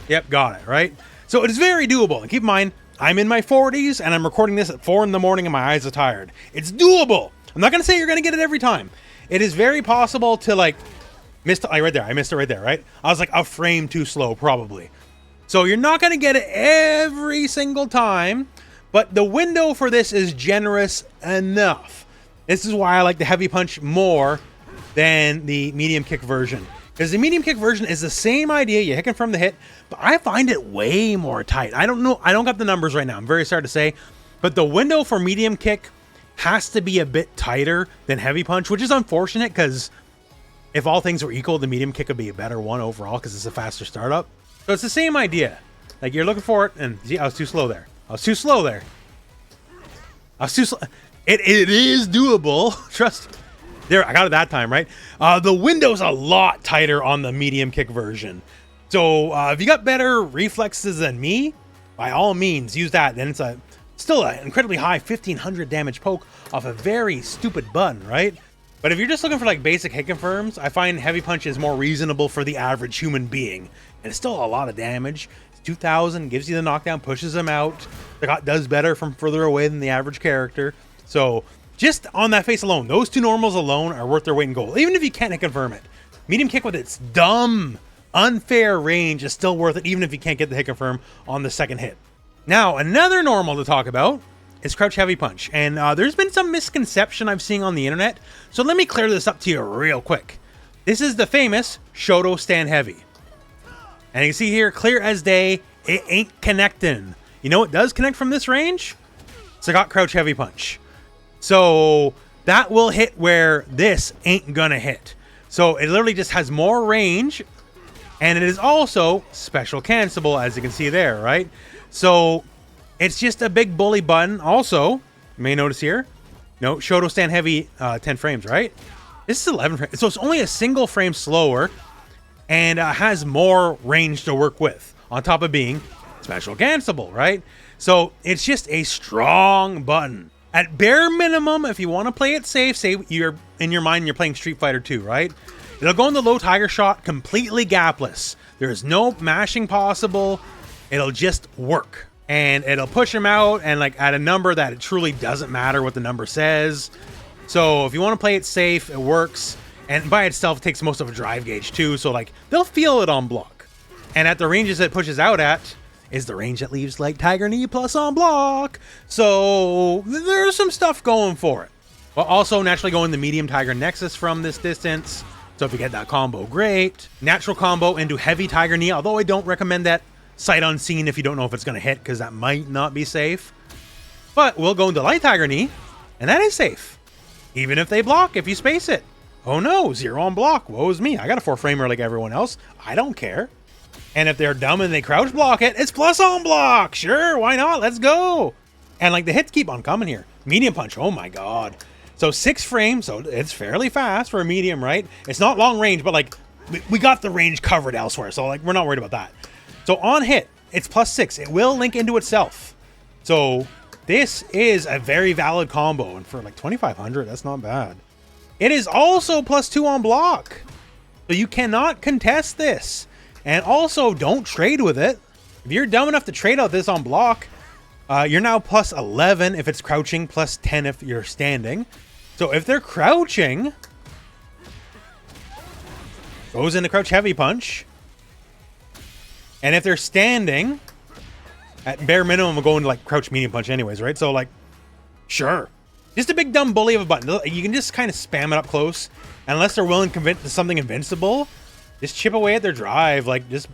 Yep, got it, right? So it is very doable. And keep in mind, I'm in my 40s and I'm recording this at 4 in the morning and my eyes are tired. It's doable. I'm not going to say you're going to get it every time. It is very possible to, like, miss it right there. I missed it right there, right? I was like a frame too slow, probably. So you're not going to get it every single time, but the window for this is generous enough. This is why I like the heavy punch more than the medium kick version. Because the medium kick version is the same idea. You hit confirm the hit, but I find it way more tight. I don't know. I don't got the numbers right now. I'm very sorry to say. But the window for medium kick has to be a bit tighter than heavy punch, which is unfortunate because if all things were equal, the medium kick would be a better one overall because it's a faster startup. So it's the same idea. Like, you're looking for it, and see, I was too slow there. I was too slow there. I was too slow. It is doable. Trust. There, I got it that time, right? The window's a lot tighter on the medium kick version. So if you got better reflexes than me, by all means, use that. Then it's still an incredibly high 1500 damage poke off a very stupid button, right? But if you're just looking for like basic hit confirms, I find heavy punch is more reasonable for the average human being. And it's still a lot of damage. It's 2000, gives you the knockdown, pushes them out. Sagat does better from further away than the average character. So just on that face alone, those 2 normals alone are worth their weight in gold. Even if you can't hit confirm it. Medium kick with its dumb, unfair range is still worth it, even if you can't get the hit confirm on the second hit. Now, another normal to talk about is crouch heavy punch. And there's been some misconception I've seen on the internet. So let me clear this up to you real quick. This is the famous Shoto stand heavy. And you can see here, clear as day, it ain't connecting. You know what does connect from this range? Sagat crouch heavy punch. So that will hit where this ain't gonna hit. So it literally just has more range, and it is also special cancelable, as you can see there, right? So it's just a big bully button. Also, you may notice here, no, Shoto stand heavy 10 frames, right? This is 11 frames. So it's only a single frame slower and has more range to work with on top of being special cancelable, right? So it's just a strong button. At bare minimum, if you want to play it safe, say you're in your mind you're playing Street Fighter 2, right? It'll go in the low tiger shot completely gapless. There's no mashing possible. It'll just work. And it'll push him out and like at a number that it truly doesn't matter what the number says. So if you want to play it safe, it works. And by itself, it takes most of a drive gauge too. So like they'll feel it on block. And at the ranges it pushes out at is the range that leaves like Tiger Knee plus on block. So there's some stuff going for it. But also naturally going the medium Tiger Nexus from this distance. So if you get that combo, great. Natural combo into heavy Tiger Knee, although I don't recommend that sight unseen if you don't know if it's going to hit, because that might not be safe. But we'll go into light Tiger Knee, and that is safe. Even if they block, if you space it. Oh no, 0 on block. Woe is me. I got a 4-framer like everyone else. I don't care. And if they're dumb and they crouch block it, it's plus on block. Sure, why not? Let's go. And like the hits keep on coming here. Medium punch, oh my god. So 6 frames, so it's fairly fast for a medium, right? It's not long range, but like we got the range covered elsewhere. So like we're not worried about that. So on hit, it's plus 6. It will link into itself. So this is a very valid combo, and for like 2,500, that's not bad. It is also +2 on block, so you cannot contest this. And also, don't trade with it. If you're dumb enough to trade out this on block, you're now +11 if it's crouching, +10 if you're standing. So if they're crouching, goes into crouch heavy punch. And if they're standing, at bare minimum, we'll go into like crouch medium punch anyways, right? So like, sure. Just a big dumb bully of a button. You can just kind of spam it up close. And unless they're willing to commit to something invincible, just chip away at their drive. Like, just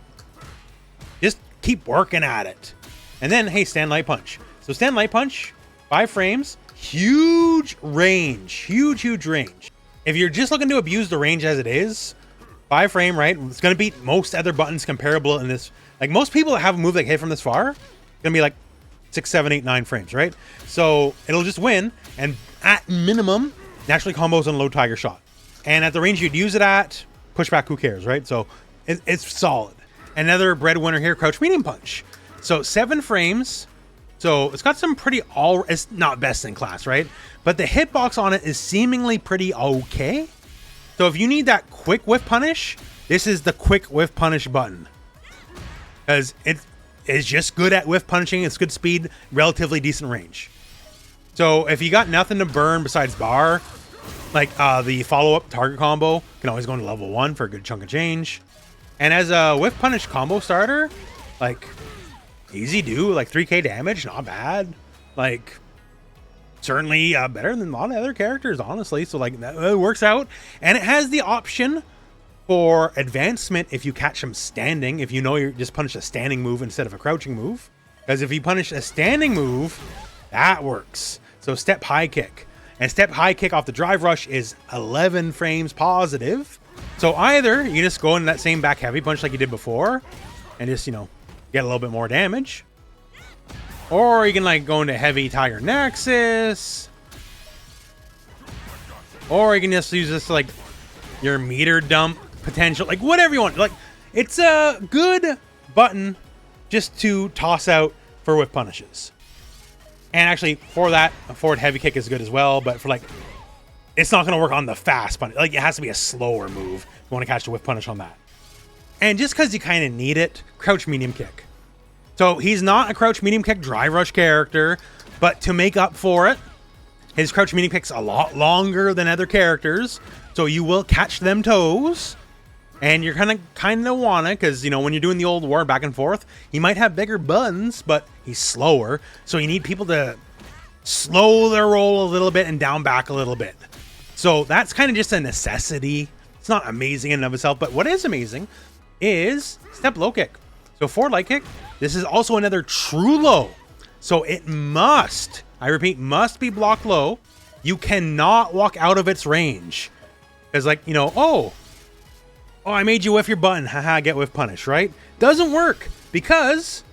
keep working at it. And then, hey, stand light punch. So stand light punch, 5 frames, huge range. Huge range. If you're just looking to abuse the range as it is, 5 frame, right? It's going to beat most other buttons comparable in this. Like, most people that have a move that hit from this far, going to be like 6, 7, 8, 9 frames, right? So it'll just win. And at minimum, naturally combos on low tiger shot. And at the range you'd use it at, pushback, who cares, right? So it's solid. Another breadwinner here, crouch medium punch. So 7 frames. So it's got some pretty it's not best in class, right? But the hitbox on it is seemingly pretty okay. So if you need that quick whiff punish, this is the quick whiff punish button. Because it is just good at whiff punishing. It's good speed, relatively decent range. So if you got nothing to burn besides bar, like the follow-up target combo can always go into level 1 for a good chunk of change. And as a whiff punish combo starter, like, easy do, like 3k damage, not bad. Like, certainly better than a lot of other characters, honestly. So like, that works out. And it has the option for advancement if you catch them standing, if you know you're just punish a standing move instead of a crouching move. Because if you punish a standing move, that works. So step high kick. And step high kick off the drive rush is 11 frames positive. So either you just go in that same back heavy punch like you did before and just, you know, get a little bit more damage. Or you can like go into heavy tiger Nexus. Or you can just use this like your meter dump potential, like whatever you want. Like, it's a good button just to toss out for whiff punishes. And actually, for that, a forward heavy kick is good as well. But for like, it's not going to work on the fast punish. Like, it has to be a slower move if you want to catch the whiff punish on that. And just because you kind of need it, crouch medium kick. So he's not a crouch medium kick drive rush character, but to make up for it, his crouch medium kick's a lot longer than other characters. So you will catch them toes. And you're kind of wanna, because, you know, when you're doing the old war back and forth, he might have bigger buttons, but he's slower. So you need people to slow their roll a little bit and down back a little bit. So that's kind of just a necessity. It's not amazing in and of itself, but what is amazing is step low kick. So forward light kick, this is also another true low. So it must, I repeat, must be blocked low. You cannot walk out of its range. Because like, you know, oh, I made you whiff your button. Haha, get whiff punish, right? Doesn't work because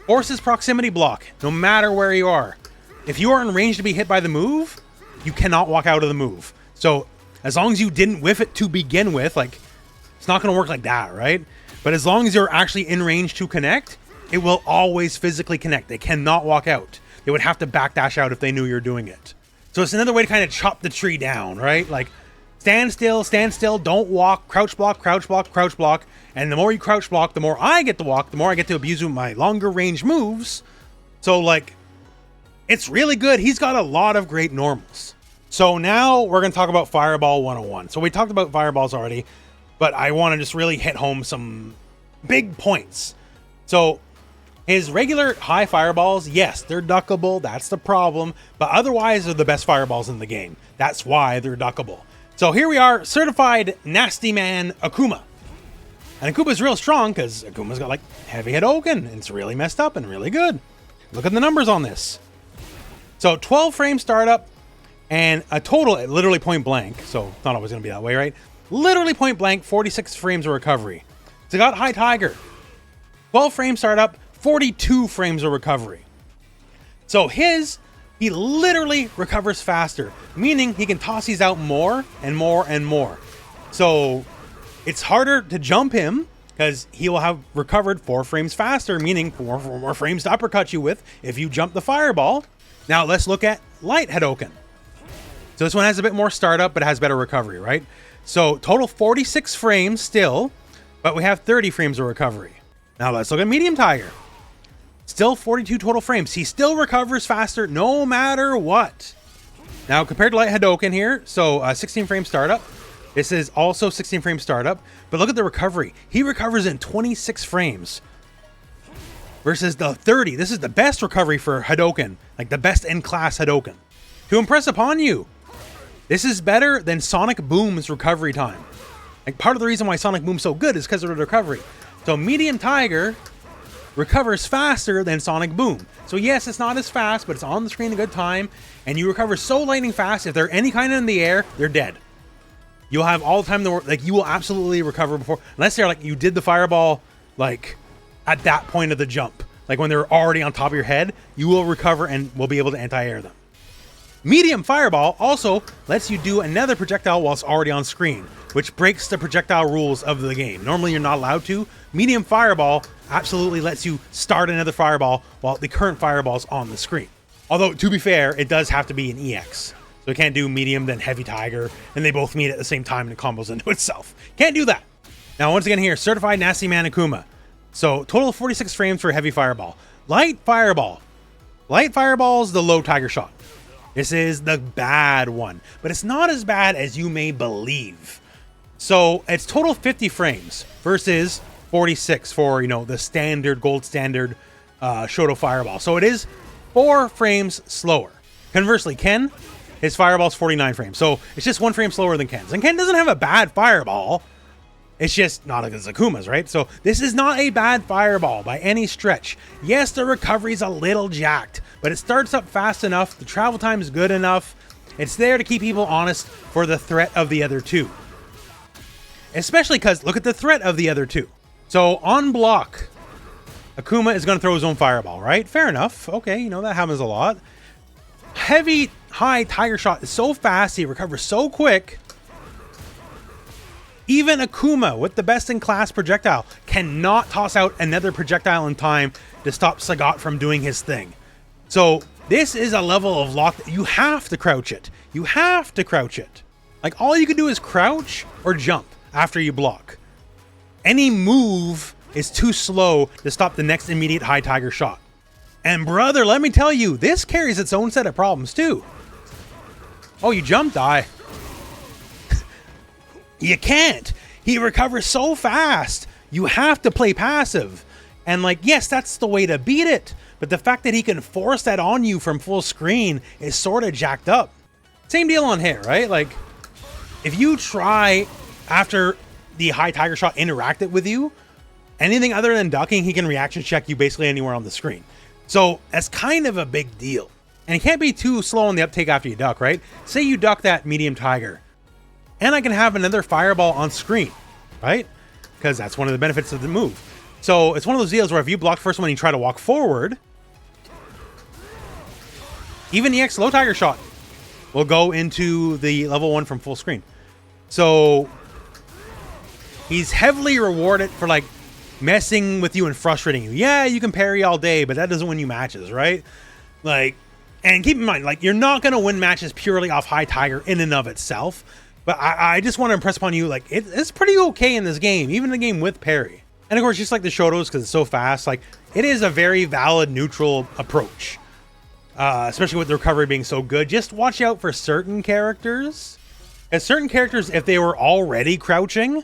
forces proximity block no matter where you are. If you are in range to be hit by the move, you cannot walk out of the move. So as long as you didn't whiff it to begin with, like, it's not going to work like that, right? But as long as you're actually in range to connect, it will always physically connect. They cannot walk out. They would have to backdash out if they knew you're doing it. So it's another way to kind of chop the tree down, right? Like, stand still, don't walk, crouch block, crouch block, crouch block. And the more you crouch block, the more I get to walk, the more I get to abuse with my longer range moves. So like, it's really good. He's got a lot of great normals. So now we're going to talk about Fireball 101. So we talked about fireballs already, but I want to just really hit home some big points. So his regular high fireballs, yes, they're duckable. That's the problem. But otherwise, they're the best fireballs in the game. That's why they're duckable. So here we are, certified nasty man Akuma. And Akuma's real strong because Akuma's got like heavy hit Oaken. And it's really messed up and really good. Look at the numbers on this. So 12 frame startup and a total at literally point blank. So not always going to be that way, right? Literally point blank, 46 frames of recovery. Sagat High Tiger, 12 frame startup, 42 frames of recovery. So he literally recovers faster, meaning he can toss these out more and more and more. So it's harder to jump him because he will have recovered 4 frames faster, meaning 4 more frames to uppercut you with if you jump the fireball. Now let's look at light Hadouken. So this one has a bit more startup, but it has better recovery, right? So total 46 frames still, but we have 30 frames of recovery. Now let's look at medium Tiger. Still 42 total frames. He still recovers faster no matter what. Now compared to light Hadouken here, so 16 frame startup. This is also 16 frame startup, but look at the recovery. He recovers in 26 frames versus the 30. This is the best recovery for Hadouken, like the best in class Hadouken. To impress upon you, this is better than Sonic Boom's recovery time. Like part of the reason why Sonic Boom's so good is because of the recovery. So medium Tiger recovers faster than Sonic Boom. So yes, it's not as fast, but it's on the screen a good time, and you recover so lightning fast. If they're any kind of in the air, they're dead. You'll have all the time in the world. Like you will absolutely recover before, unless they're like you did the fireball like at that point of the jump, like when they're already on top of your head, you will recover and will be able to anti-air them. Medium Fireball also lets you do another projectile while it's already on screen, which breaks the projectile rules of the game. Normally you're not allowed to. Medium Fireball absolutely lets you start another fireball while the current fireball's on the screen. Although, to be fair, it does have to be an EX. So it can't do medium, then heavy Tiger, and they both meet at the same time and it combos into itself. Can't do that. Now, once again here, Certified Nasty Man Akuma. So, total of 46 frames for heavy Fireball. Light Fireball. Light Fireball's the low Tiger shot. This is the bad one, but it's not as bad as you may believe. So it's total 50 frames versus 46 for, you know, the standard, gold standard Shoto Fireball. So it is 4 frames slower. Conversely, Ken, his Fireball's 49 frames. So it's just 1 frame slower than Ken's. And Ken doesn't have a bad Fireball. It's just not as Akuma's, right? So this is not a bad Fireball by any stretch. Yes, the recovery's a little jacked, but it starts up fast enough. The travel time is good enough. It's there to keep people honest for the threat of the other two. Especially because, look at the threat of the other two. So on block, Akuma is going to throw his own Fireball, right? Fair enough. Okay, you know, that happens a lot. Heavy, high Tiger Shot is so fast, he recovers so quick. Even Akuma, with the best-in-class projectile, cannot toss out another projectile in time to stop Sagat from doing his thing. So this is a level of lock that you have to crouch it. You have to crouch it. Like, all you can do is crouch or jump after you block. Any move is too slow to stop the next immediate high Tiger shot. And brother, let me tell you, this carries its own set of problems too. Oh, you jump, die. You can't. He recovers so fast. You have to play passive. And like, yes, that's the way to beat it. But the fact that he can force that on you from full screen is sort of jacked up. Same deal on hit, right? Like, if you try after the high Tiger shot interacted with you, anything other than ducking, he can reaction check you basically anywhere on the screen. So that's kind of a big deal. And it can't be too slow on the uptake after you duck, right? Say you duck that medium Tiger, and I can have another Fireball on screen, right? Because that's one of the benefits of the move. So it's one of those deals where if you block first one and you try to walk forward, even the X low Tiger shot will go into the level 1 from full screen. So he's heavily rewarded for like messing with you and frustrating you. Yeah, you can parry all day, but that doesn't win you matches, right? Like, and keep in mind, like, you're not going to win matches purely off high Tiger in and of itself. But I just want to impress upon you, like, it's pretty okay in this game, even in the game with parry. And of course, just like the Shotos, because it's so fast, like, it is a very valid neutral approach. Especially with the recovery being so good. Just watch out for certain characters. As certain characters, if they were already crouching,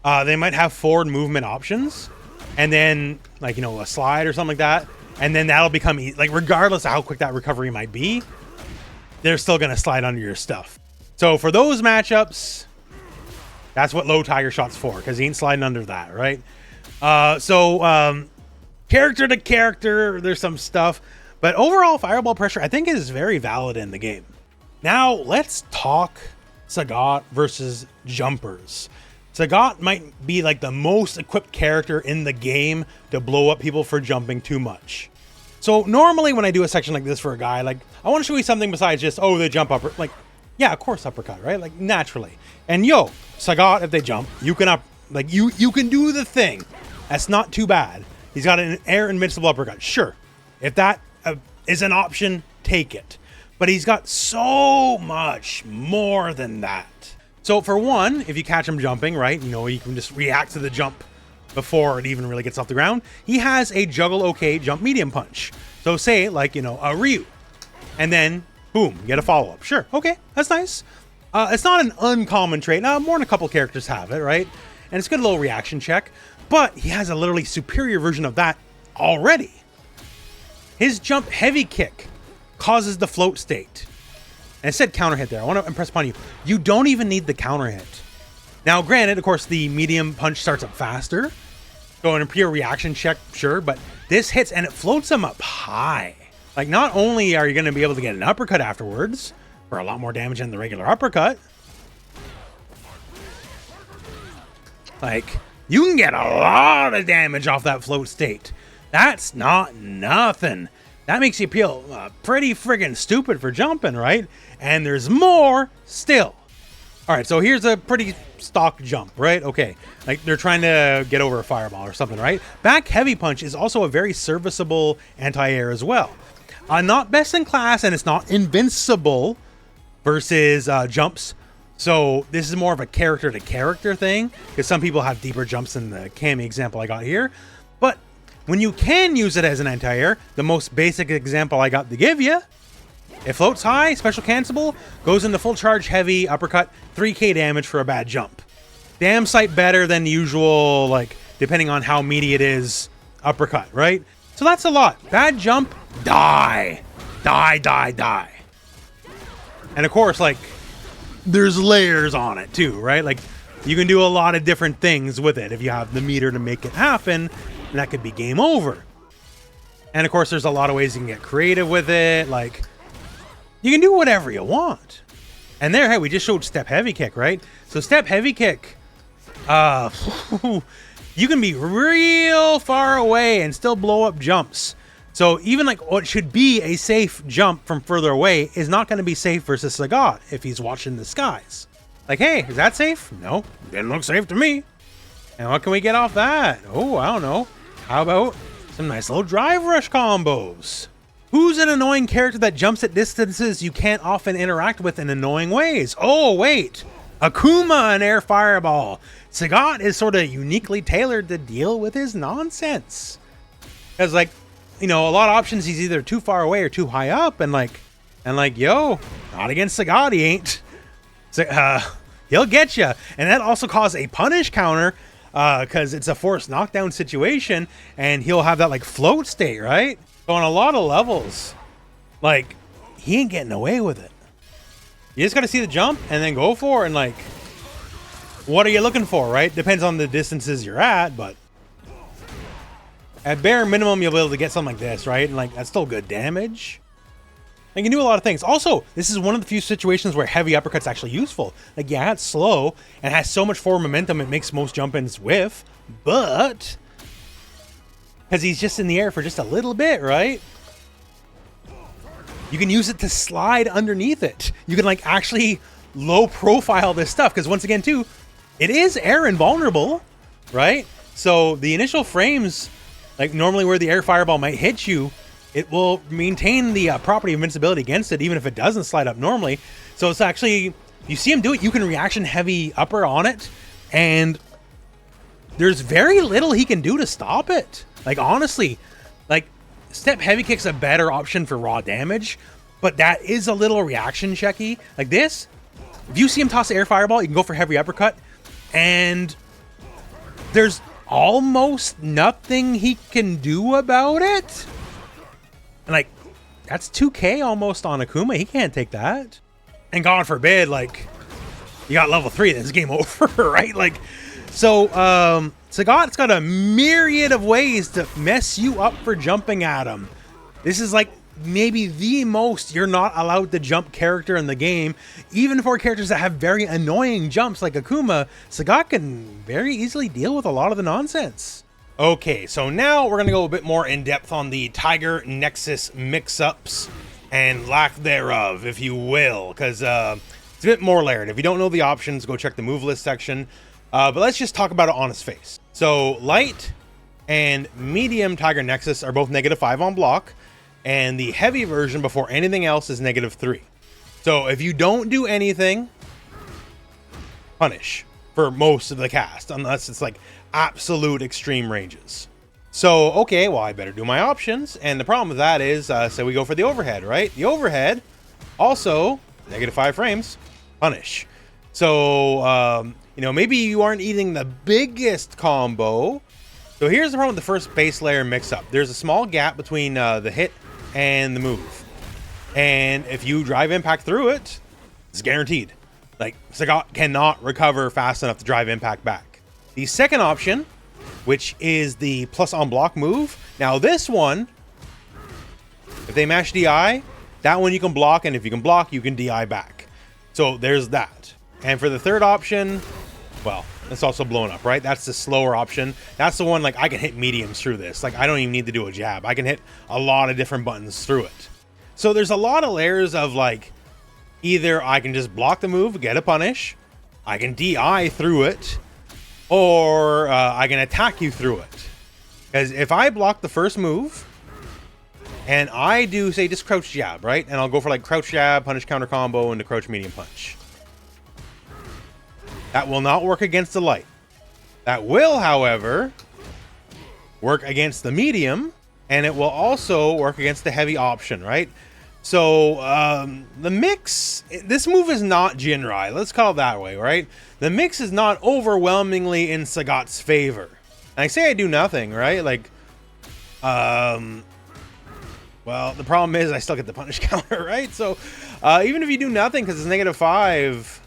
they might have forward movement options. And then, like, you know, a slide or something like that. And then that'll become, like, regardless of how quick that recovery might be, they're still going to slide under your stuff. So for those matchups, that's what low Tiger shot's for, because he ain't sliding under that, right? Character to character, there's some stuff. But overall, Fireball pressure, I think, is very valid in the game. Now, let's talk Sagat versus jumpers. Sagat might be like the most equipped character in the game to blow up people for jumping too much. So normally when I do a section like this for a guy, like, I want to show you something besides just, oh, they jump up, like, yeah, of course, uppercut, right? Like, naturally. And yo, Sagat, if they jump, you can you can do the thing. That's not too bad. He's got an air invincible uppercut. Sure. If that is an option, take it. But he's got so much more than that. So for one, if you catch him jumping, right, you know, you can just react to the jump before it even really gets off the ground. He has a juggle okay jump medium punch. So say like, you know, a Ryu, and then boom, get a follow-up. Sure, okay, that's nice. It's not an uncommon trait. More than a couple characters have it, right? And it's a good little reaction check, but he has a literally superior version of that already. His jump heavy kick causes the float state. And it said counter hit there. I want to impress upon you. You don't even need the counter hit. Now, granted, of course, the medium punch starts up faster. Going in pure reaction check, sure, but this hits and it floats him up high. Like, not only are you going to be able to get an uppercut afterwards, for a lot more damage than the regular uppercut, like, you can get a lot of damage off that float state. That's not nothing. That makes you feel pretty friggin' stupid for jumping, right? And there's more still. All right, so here's a pretty stock jump, right? Okay, like they're trying to get over a fireball or something, right? Back heavy punch is also a very serviceable anti-air as well. Not best in class, and it's not invincible versus jumps. So this is more of a character-to-character thing, because some people have deeper jumps than the Cammy example I got here. But when you can use it as an anti-air, the most basic example I got to give you, it floats high, special cancelable, goes into full charge heavy, uppercut, 3k damage for a bad jump. Damn sight better than the usual, like, depending on how meaty it is, uppercut, right? So that's a lot. Bad jump, die. Die, die, die. And of course, like, there's layers on it too, right? Like, you can do a lot of different things with it if you have the meter to make it happen, and that could be game over. And of course, there's a lot of ways you can get creative with it, like, you can do whatever you want. And there, hey, we just showed step heavy kick, right? So step heavy kick, you can be real far away and still blow up jumps. So even like what should be a safe jump from further away is not going to be safe versus Sagat if he's watching the skies. Like, hey, is that safe? No, didn't look safe to me. And what can we get off that? Oh, I don't know. How about some nice little drive rush combos? Who's an annoying character that jumps at distances you can't often interact with in annoying ways? Oh, wait. Akuma and Air Fireball. Sagat is sort of uniquely tailored to deal with his nonsense. Because, like, you know, a lot of options, he's either too far away or too high up. And, like, yo, not against Sagat, he ain't. So, he'll get you. And that also causes a punish counter because it's a forced knockdown situation. And he'll have that, like, float state, right? So on a lot of levels, like, he ain't getting away with it. You just got to see the jump and then go for it. And, like, what are you looking for, right? Depends on the distances you're at, but at bare minimum, you'll be able to get something like this, right? And, like, that's still good damage. And you can do a lot of things. Also, this is one of the few situations where heavy uppercut's actually useful. Like, yeah, it's slow and has so much forward momentum, it makes most jump-ins whiff, but because he's just in the air for just a little bit, right? You can use it to slide underneath it. You can, like, actually low profile this stuff. Because once again, too, it is air invulnerable, right? So the initial frames, like normally where the air fireball might hit you, it will maintain the property of invincibility against it, even if it doesn't slide up normally. So it's actually, you see him do it, you can reaction heavy upper on it, and there's very little he can do to stop it. Like, honestly, like, step heavy kick's a better option for raw damage, but that is a little reaction checky. Like this, if you see him toss the air fireball, you can go for heavy uppercut, and there's almost nothing he can do about it. And, like, that's 2k almost on Akuma. He can't take that. And God forbid, like, you got level 3, then it's game over, right? Like, so, Sagat's got a myriad of ways to mess you up for jumping at him. This is, like, maybe the most you're not allowed to jump character in the game. Even for characters that have very annoying jumps like Akuma, Sagat can very easily deal with a lot of the nonsense. Okay, so now we're going to go a bit more in depth on the Tiger Nexus mix-ups and lack thereof, if you will, because it's a bit more layered. If you don't know the options, go check the move list section. But let's just talk about it on its face. So light and medium Tiger Nexus are both -5 on block, and the heavy version before anything else is -3. So if you don't do anything, punish for most of the cast, unless it's like absolute extreme ranges. So, okay, well, I better do my options. And the problem with that is, say we go for the overhead, right? The overhead, also, -5 frames, punish. So, you know, maybe you aren't eating the biggest combo. So here's the problem with the first base layer mix-up. There's a small gap between the hit and the move. And if you drive impact through it, it's guaranteed. Like, Sagat cannot recover fast enough to drive impact back. The second option, which is the plus on block move. Now this one, if they mash DI, that one you can block, and if you can block, you can DI back. So there's that. And for the third option, well, it's also blown up, right? That's the slower option. That's the one, like, I can hit mediums through this. Like, I don't even need to do a jab. I can hit a lot of different buttons through it. So there's a lot of layers of, like, either I can just block the move, get a punish, I can DI through it, or I can attack you through it. Because if I block the first move, and I do, say, just crouch jab, right? And I'll go for, like, crouch jab, punish counter combo, and the crouch medium punch. That will not work against the light. That will, however, work against the medium, and it will also work against the heavy option, right? So, the mix, this move is not Jinrai. Let's call it that way, right? The mix is not overwhelmingly in Sagat's favor. And I say I do nothing, right? Like, well, the problem is I still get the punish counter, right? So, even if you do nothing because it's -5,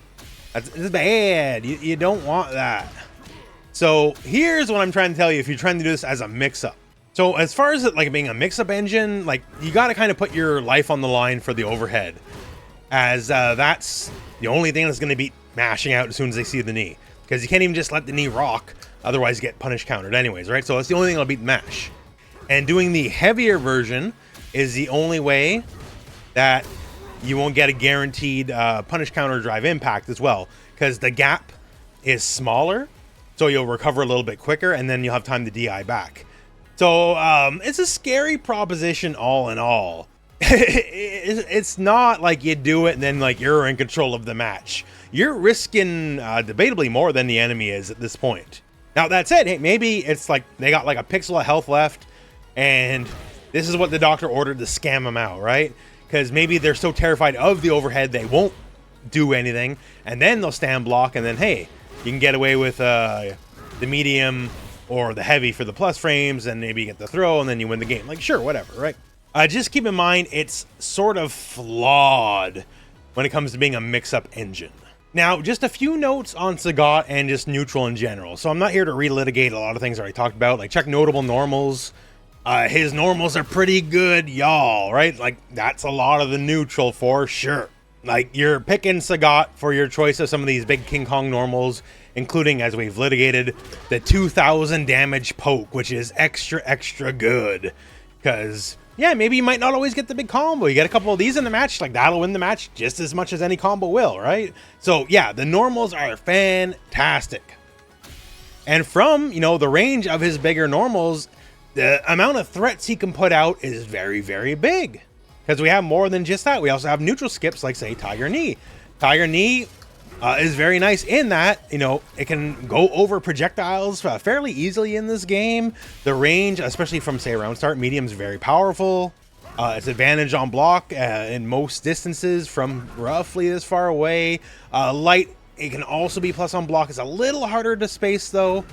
that's bad. You don't want that. So, here's what I'm trying to tell you if you're trying to do this as a mix-up. So as far as it like being a mix-up engine, like you got to kind of put your life on the line for the overhead, as that's the only thing that's going to be mashing out as soon as they see the knee, because you can't even just let the knee rock, otherwise you get punish countered anyways, right? So that's the only thing that'll beat the mash. And doing the heavier version is the only way that you won't get a guaranteed punish counter drive impact as well, because the gap is smaller, so you'll recover a little bit quicker, and then you'll have time to DI back. So, it's a scary proposition all in all. It's not like you do it and then, like, you're in control of the match. You're risking, debatably more than the enemy is at this point. Now, that said, hey, maybe it's like they got, like, a pixel of health left, and this is what the doctor ordered to scam them out, right? Because maybe they're so terrified of the overhead, they won't do anything, and then they'll stand block, and then, hey, you can get away with, the medium or the heavy for the plus frames, and maybe you get the throw, and then you win the game. Like, sure, whatever, right? Just keep in mind, it's sort of flawed when it comes to being a mix-up engine. Now, just a few notes on Sagat and just neutral in general. So I'm not here to relitigate a lot of things I already talked about. Like, check notable normals. His normals are pretty good, y'all, right? Like, that's a lot of the neutral for sure. Like, you're picking Sagat for your choice of some of these big King Kong normals, including, as we've litigated, the 2000 damage poke, which is extra good. Because, yeah, maybe you might not always get the big combo. You get a couple of these in the match, like, that'll win the match just as much as any combo will, right? So, yeah, the normals are fantastic. And from, you know, the range of his bigger normals, the amount of threats he can put out is very, very big. Because we have more than just that. We also have neutral skips, like, say, Tiger Knee. Tiger Knee is very nice in that, you know, it can go over projectiles fairly easily in this game. The range, especially from, say, round start, medium is very powerful. It's advantage on block in most distances from roughly this far away. Light, it can also be plus on block. It's a little harder to space, though,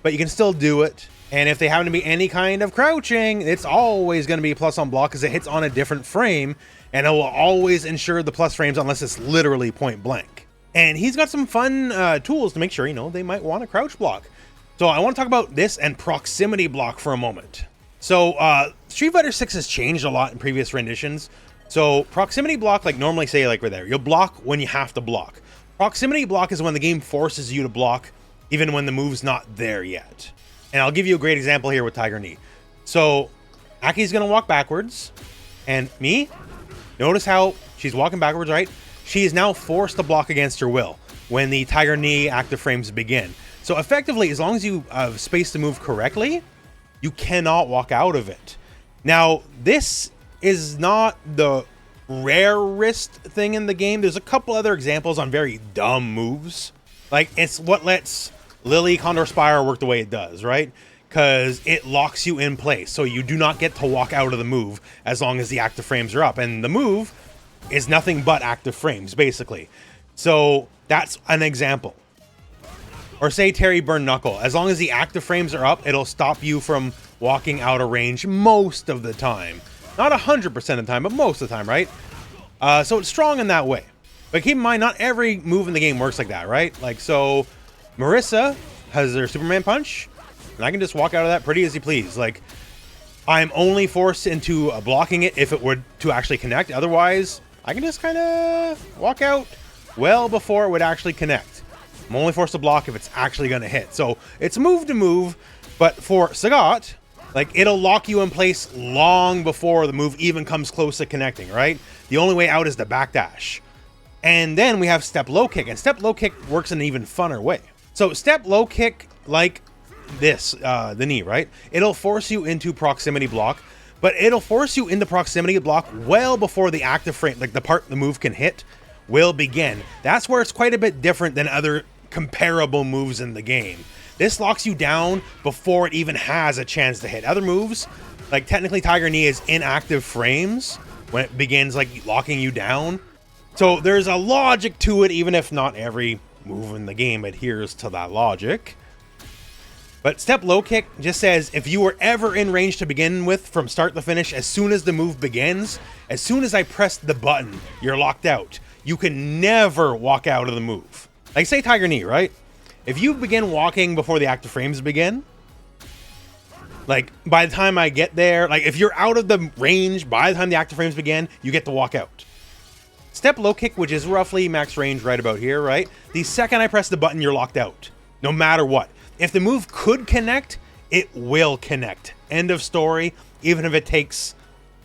but you can still do it. And if they happen to be any kind of crouching, it's always going to be plus on block because it hits on a different frame, and it will always ensure the plus frames unless it's literally point blank. And he's got some fun tools to make sure, you know, they might want to crouch block. So I want to talk about this and proximity block for a moment. So Street Fighter 6 has changed a lot in previous renditions. So proximity block, like normally say like right there, you'll block when you have to block. Proximity block is when the game forces you to block even when the move's not there yet. And I'll give you a great example here with Tiger Knee. So Aki's going to walk backwards, and me, notice how she's walking backwards, right? She is now forced to block against her will when the Tiger Knee active frames begin. So effectively, as long as you space the move correctly, you cannot walk out of it. Now, this is not the rarest thing in the game. There's a couple other examples on very dumb moves. Like, it's what lets Lily Condor Spire work the way it does, right? Because it locks you in place, so you do not get to walk out of the move as long as the active frames are up. And the move is nothing but active frames, basically. So that's an example. Or say Terry Burn Knuckle. As long as the active frames are up, it'll stop you from walking out of range most of the time. Not 100% of the time, but most of the time, right? So it's strong in that way. But keep in mind, not every move in the game works like that, right? Like, so Marissa has their Superman Punch, and I can just walk out of that pretty as you please. Like, I'm only forced into blocking it if it were to actually connect. Otherwise, I can just kind of walk out well before it would actually connect. I'm only forced to block if it's actually going to hit. So it's move to move, but for Sagat, like, it'll lock you in place long before the move even comes close to connecting, right? The only way out is the backdash. And then we have step low kick, and step low kick works in an even funner way. So step low kick, like this, the knee, right? It'll force you into proximity block, but it'll force you into proximity block well before the active frame, like the part the move can hit, will begin. That's where it's quite a bit different than other comparable moves in the game. This locks you down before it even has a chance to hit. Other moves, like technically Tiger Knee is inactive frames when it begins like locking you down. So there's a logic to it, even if not every move in the game adheres to that logic. But step low kick just says if you were ever in range to begin with from start to finish, as soon as the move begins, as soon as I press the button, you're locked out. You can never walk out of the move. Like say Tiger Knee, right? If you begin walking before the active frames begin, like by the time I get there, like if you're out of the range by the time the active frames begin, you get to walk out. Step low kick, which is roughly max range right about here, right? The second I press the button, you're locked out, no matter what. If the move could connect, it will connect. End of story, even if it takes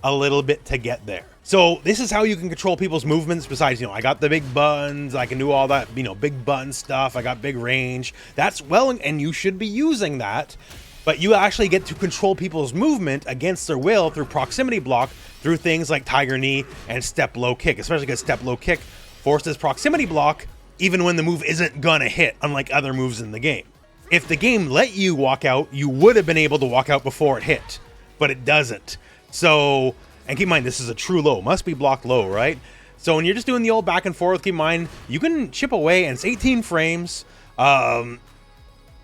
a little bit to get there. So this is how you can control people's movements. Besides, I got the big buttons, I can do all that, big button stuff. I got big range. That's well, and you should be using that. But you actually get to control people's movement against their will through proximity block, through things like Tiger Knee and step low kick, especially because step low kick forces proximity block even when the move isn't gonna hit, unlike other moves in the game. If the game let you walk out, you would have been able to walk out before it hit, but it doesn't. So, and keep in mind, this is a true low, must be blocked low, right? So when you're just doing the old back and forth, keep in mind, you can chip away and it's 18 frames.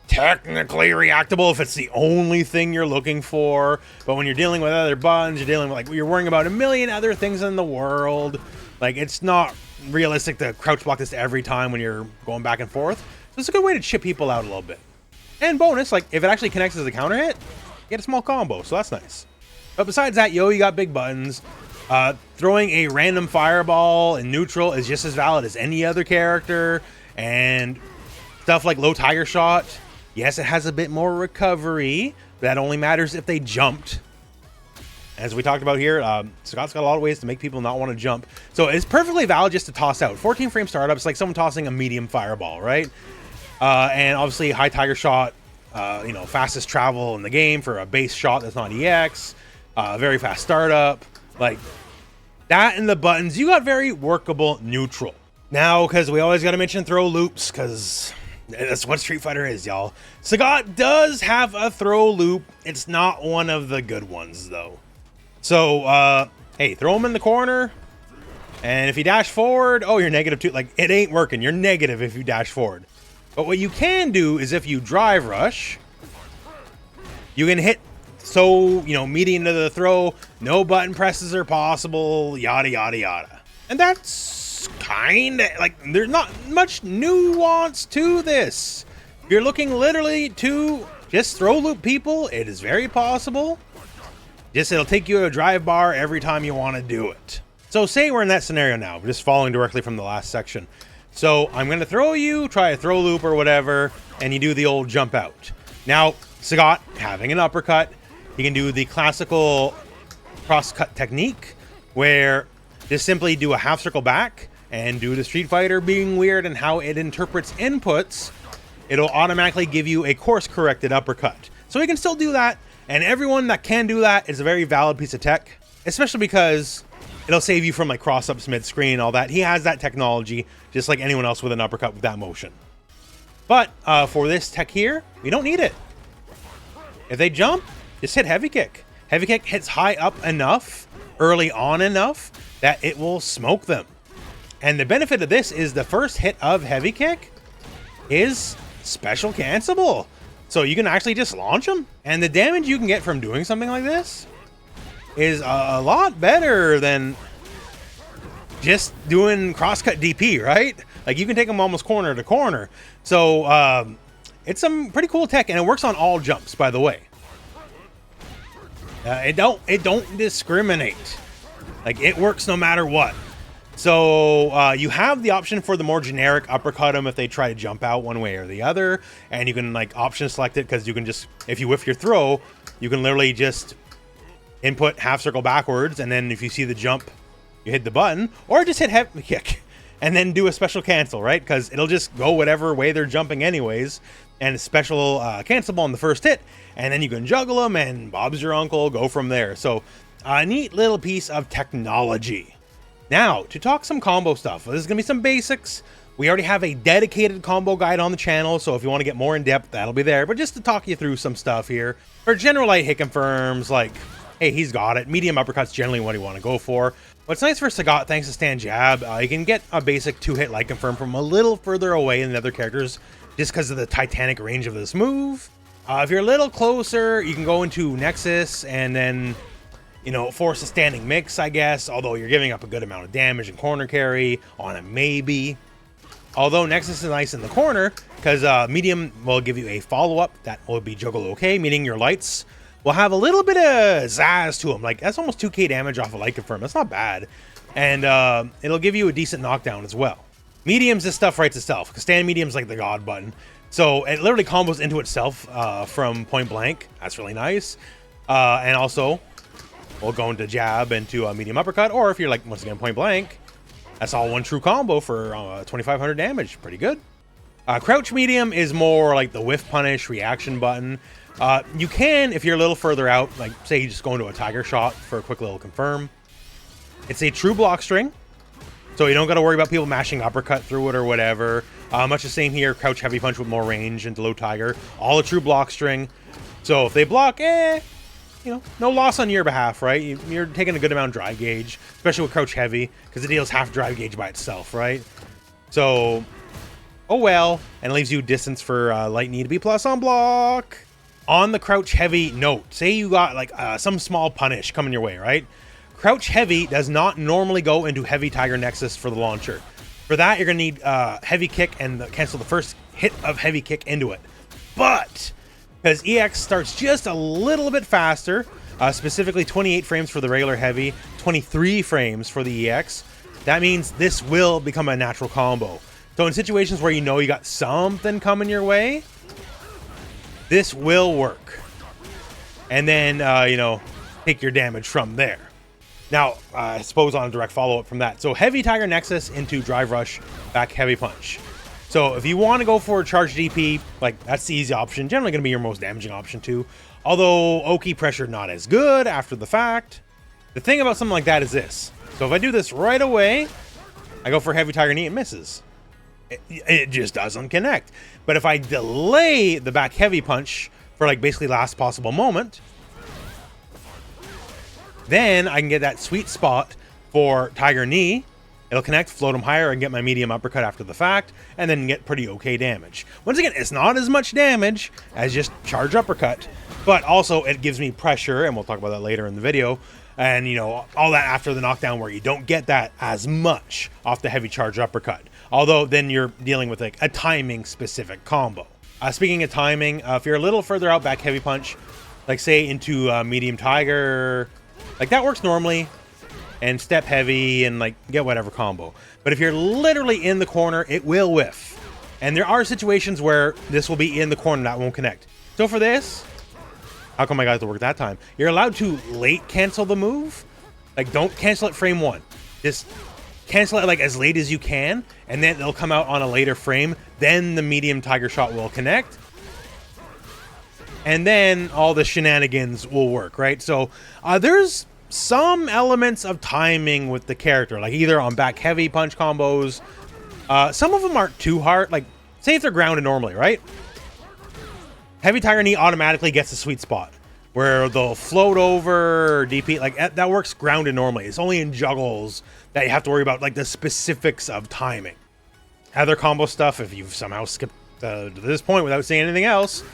Technically reactable if it's the only thing you're looking for, but when you're dealing with other buttons, you're worrying about a million other things in the world. Like, it's not realistic to crouch block this every time when you're going back and forth. So it's a good way to chip people out a little bit. And bonus, like if it actually connects as a counter hit, you get a small combo, so that's nice. But besides that, you got big buttons. Throwing a random fireball in neutral is just as valid as any other character, and stuff like low tiger shot. Yes, it has a bit more recovery. That only matters if they jumped. As we talked about here, Sagat's got a lot of ways to make people not want to jump. So it's perfectly valid just to toss out. 14 frame startup, it's like someone tossing a medium fireball, right? And obviously high tiger shot, fastest travel in the game for a base shot that's not EX. Very fast startup. Like that and the buttons, you got very workable neutral. Now, because we always got to mention throw loops, because that's what Street Fighter is, y'all. Sagat does have a throw loop. It's not one of the good ones, though. So, hey, throw him in the corner. And if you dash forward, oh, you're -2. Like, it ain't working. You're negative if you dash forward. But what you can do is if you drive rush, you can hit, median to the throw. No button presses are possible, yada, yada, yada. And that's kind of like, there's not much nuance to this. If you're looking literally to just throw loop people, it is very possible. Just it'll take you to a drive bar every time you want to do it. So say we're in that scenario now, just following directly from the last section. So I'm going to throw you, try a throw loop or whatever, and you do the old jump out. Now, Sagat, having an uppercut, he can do the classical cross-cut technique, where just simply do a half circle back, and due to Street Fighter being weird and how it interprets inputs, it'll automatically give you a course-corrected uppercut. So we can still do that, and everyone that can do that is a very valid piece of tech. especially because it'll save you from like cross-ups mid-screen and all that. He has that technology, just like anyone else with an uppercut with that motion. But for this tech here, we don't need it. If they jump, just hit heavy kick. Heavy kick hits high up enough, early on enough, that it will smoke them. And the benefit of this is the first hit of heavy kick is special cancelable. So you can actually just launch them. And the damage you can get from doing something like this is a lot better than just doing crosscut DP, right? Like you can take them almost corner to corner. So it's some pretty cool tech, and it works on all jumps, by the way. It don't discriminate. Like it works no matter what. So you have the option for the more generic uppercut them if they try to jump out one way or the other, and you can like option select it, because you can just, if you whiff your throw, you can literally just input half circle backwards, and then if you see the jump, you hit the button, or just hit heavy kick and then do a special cancel, right? Because it'll just go whatever way they're jumping anyways, and special cancelable on the first hit, and then you can juggle them, and Bob's your uncle, go from there. So a neat little piece of technology. Now, to talk some combo stuff, this is going to be some basics. We already have a dedicated combo guide on the channel, so if you want to get more in depth, that'll be there. But just to talk you through some stuff here, for general light hit confirms, like, hey, he's got it. Medium uppercut's generally what you want to go for. What's nice for Sagat, thanks to stand jab, you can get a basic 2-hit light confirm from a little further away than the other characters, just because of the titanic range of this move. If you're a little closer, you can go into Nexus and then, you know, force a standing mix, I guess, although you're giving up a good amount of damage and corner carry on a maybe. Although Nexus is nice in the corner, because medium will give you a follow-up that will be juggle okay, meaning your lights will have a little bit of zazz to them. Like, that's almost 2k damage off a light confirm. That's not bad. And it'll give you a decent knockdown as well. Mediums, this stuff writes itself, because stand medium's like the god button. So it literally combos into itself from point blank. That's really nice. And also, we'll go into jab into a medium uppercut, or if you're like, once again, point blank, that's all one true combo for 2500 damage. Pretty good. Crouch medium is more like the whiff punish reaction button. You can, if you're a little further out, like say you just go into a tiger shot for a quick little confirm. It's a true block string, so you don't got to worry about people mashing uppercut through it or whatever. Much the same here, crouch heavy punch with more range into low tiger. All a true block string. So if they block, you know, no loss on your behalf, right? You're taking a good amount of drive gauge, especially with crouch heavy, because it deals half drive gauge by itself, right? So, oh well, and it leaves you distance for light knee to be plus on block. On the crouch heavy note, say you got like some small punish coming your way, right? Crouch heavy does not normally go into heavy tiger nexus for the launcher. For that, you're gonna need heavy kick and cancel the first hit of heavy kick into it. But because EX starts just a little bit faster, specifically 28 frames for the regular heavy, 23 frames for the EX, that means this will become a natural combo. So in situations where you know you got something coming your way, this will work. And then, you know, take your damage from there. Now, I suppose on a direct follow-up from that. So heavy tiger nexus into drive rush, back heavy punch. So if you want to go for a charge DP, like that's the easy option. Generally going to be your most damaging option too. Although Oki pressure not as good after the fact. The thing about something like that is this. So if I do this right away, I go for heavy tiger knee, it misses. It just doesn't connect. But if I delay the back heavy punch for like basically last possible moment, then I can get that sweet spot for tiger knee. It'll connect, float him higher, and get my medium uppercut after the fact, and then get pretty okay damage. Once again, it's not as much damage as just charge uppercut, but also it gives me pressure, and we'll talk about that later in the video, and you know, all that after the knockdown where you don't get that as much off the heavy charge uppercut. Although then you're dealing with like a timing specific combo. Speaking of timing, if you're a little further out back heavy punch, like say into medium tiger, like that works normally, and step heavy and like get whatever combo. But if you're literally in the corner, it will whiff. And there are situations where this will be in the corner that won't connect. So for this, how come I got it to work that time? You're allowed to late cancel the move. Like don't cancel it frame one. Just cancel it like as late as you can, and then it'll come out on a later frame. Then the medium tiger shot will connect. And then all the shenanigans will work, right? So there's some elements of timing with the character, like either on back heavy punch combos. Some of them aren't too hard. Like, say if they're grounded normally, right? Heavy Tiger Knee automatically gets a sweet spot where they'll float over DP. Like, that works grounded normally. It's only in juggles that you have to worry about, like, the specifics of timing. Other combo stuff, if you've somehow skipped to this point without saying anything else,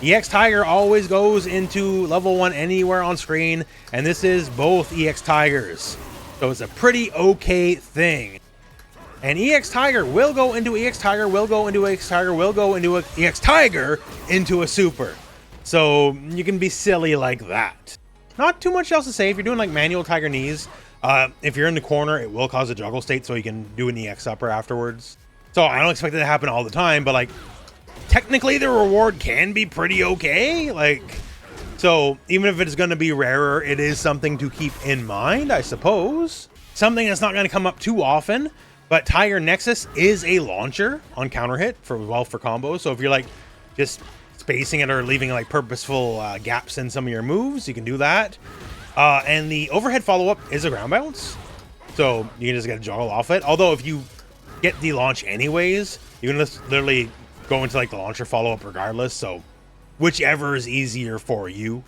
EX Tiger always goes into level 1 anywhere on screen, and this is both EX Tigers. So it's a pretty okay thing. And EX Tiger will go into EX Tiger, will go into EX Tiger, will go into EX Tiger into a super. So you can be silly like that. Not too much else to say. If you're doing like manual Tiger Knees, if you're in the corner, it will cause a juggle state, so you can do an EX upper afterwards. So I don't expect it to happen all the time, but like, technically the reward can be pretty okay. Like, so even if it's going to be rarer, it is something to keep in mind, I suppose. Something that's not going to come up too often, but Tiger Nexus is a launcher on counter hit for combos. So if you're like just spacing it or leaving like purposeful gaps in some of your moves, you can do that. And the overhead follow-up is a ground bounce, so you can just get a juggle off it. Although if you get the launch anyways, you can just literally go into like the launcher follow-up regardless, so whichever is easier for you.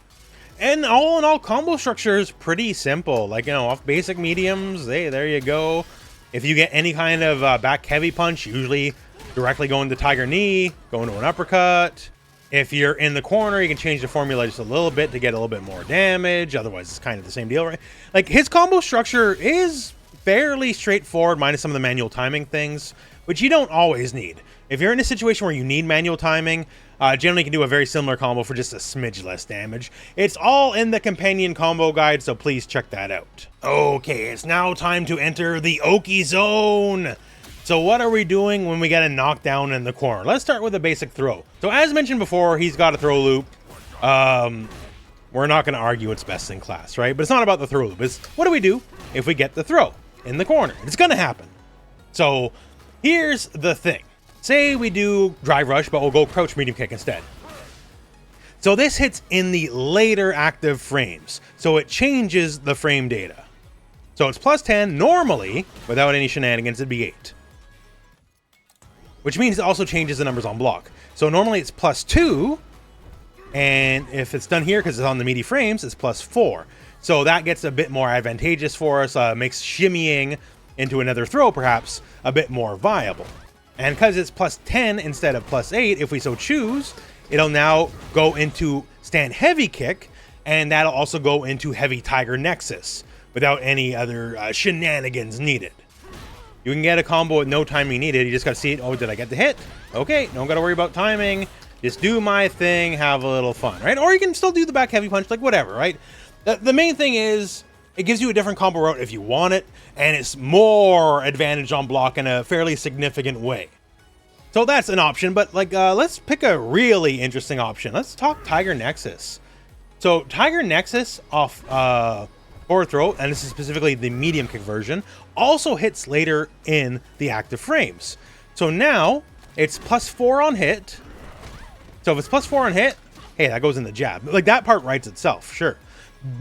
And all in all, combo structure is pretty simple. Like, you know, off basic mediums, hey, there you go. If you get any kind of back heavy punch, usually directly go into Tiger Knee, go into an uppercut. If you're in the corner, you can change the formula just a little bit to get a little bit more damage. Otherwise, it's kind of the same deal, right? Like, his combo structure is fairly straightforward, minus some of the manual timing things, which you don't always need. If you're in a situation where you need manual timing, generally you can do a very similar combo for just a smidge less damage. It's all in the companion combo guide, so please check that out. Okay, it's now time to enter the Oki zone. So what are we doing when we get a knockdown in the corner? Let's start with a basic throw. So as mentioned before, he's got a throw loop. We're not going to argue it's best in class, right? But it's not about the throw loop. It's what do we do if we get the throw in the corner? It's going to happen. So here's the thing. Say we do drive rush, but we'll go crouch medium kick instead. So this hits in the later active frames. So it changes the frame data. So it's plus 10 normally, without any shenanigans, it'd be 8. Which means it also changes the numbers on block. So normally it's plus 2. And if it's done here, because it's on the meaty frames, it's plus 4. So that gets a bit more advantageous for us. Makes shimmying into another throw, perhaps, a bit more viable. And because it's plus 10 instead of plus 8, if we so choose, it'll now go into stand heavy kick, and that'll also go into heavy Tiger Nexus without any other shenanigans needed. You can get a combo with no timing needed. You just got to see it. Oh, did I get the hit? Okay, don't got to worry about timing. Just do my thing, have a little fun, right? Or you can still do the back heavy punch, like whatever, right? The main thing is, it gives you a different combo route if you want it, and it's more advantage on block in a fairly significant way. So that's an option, but like, let's pick a really interesting option. Let's talk Tiger Nexus. So Tiger Nexus off forward throw, and this is specifically the medium kick version, also hits later in the active frames. So now it's plus 4 on hit. So if it's plus 4 on hit, hey, that goes in the jab. Like, that part writes itself, sure.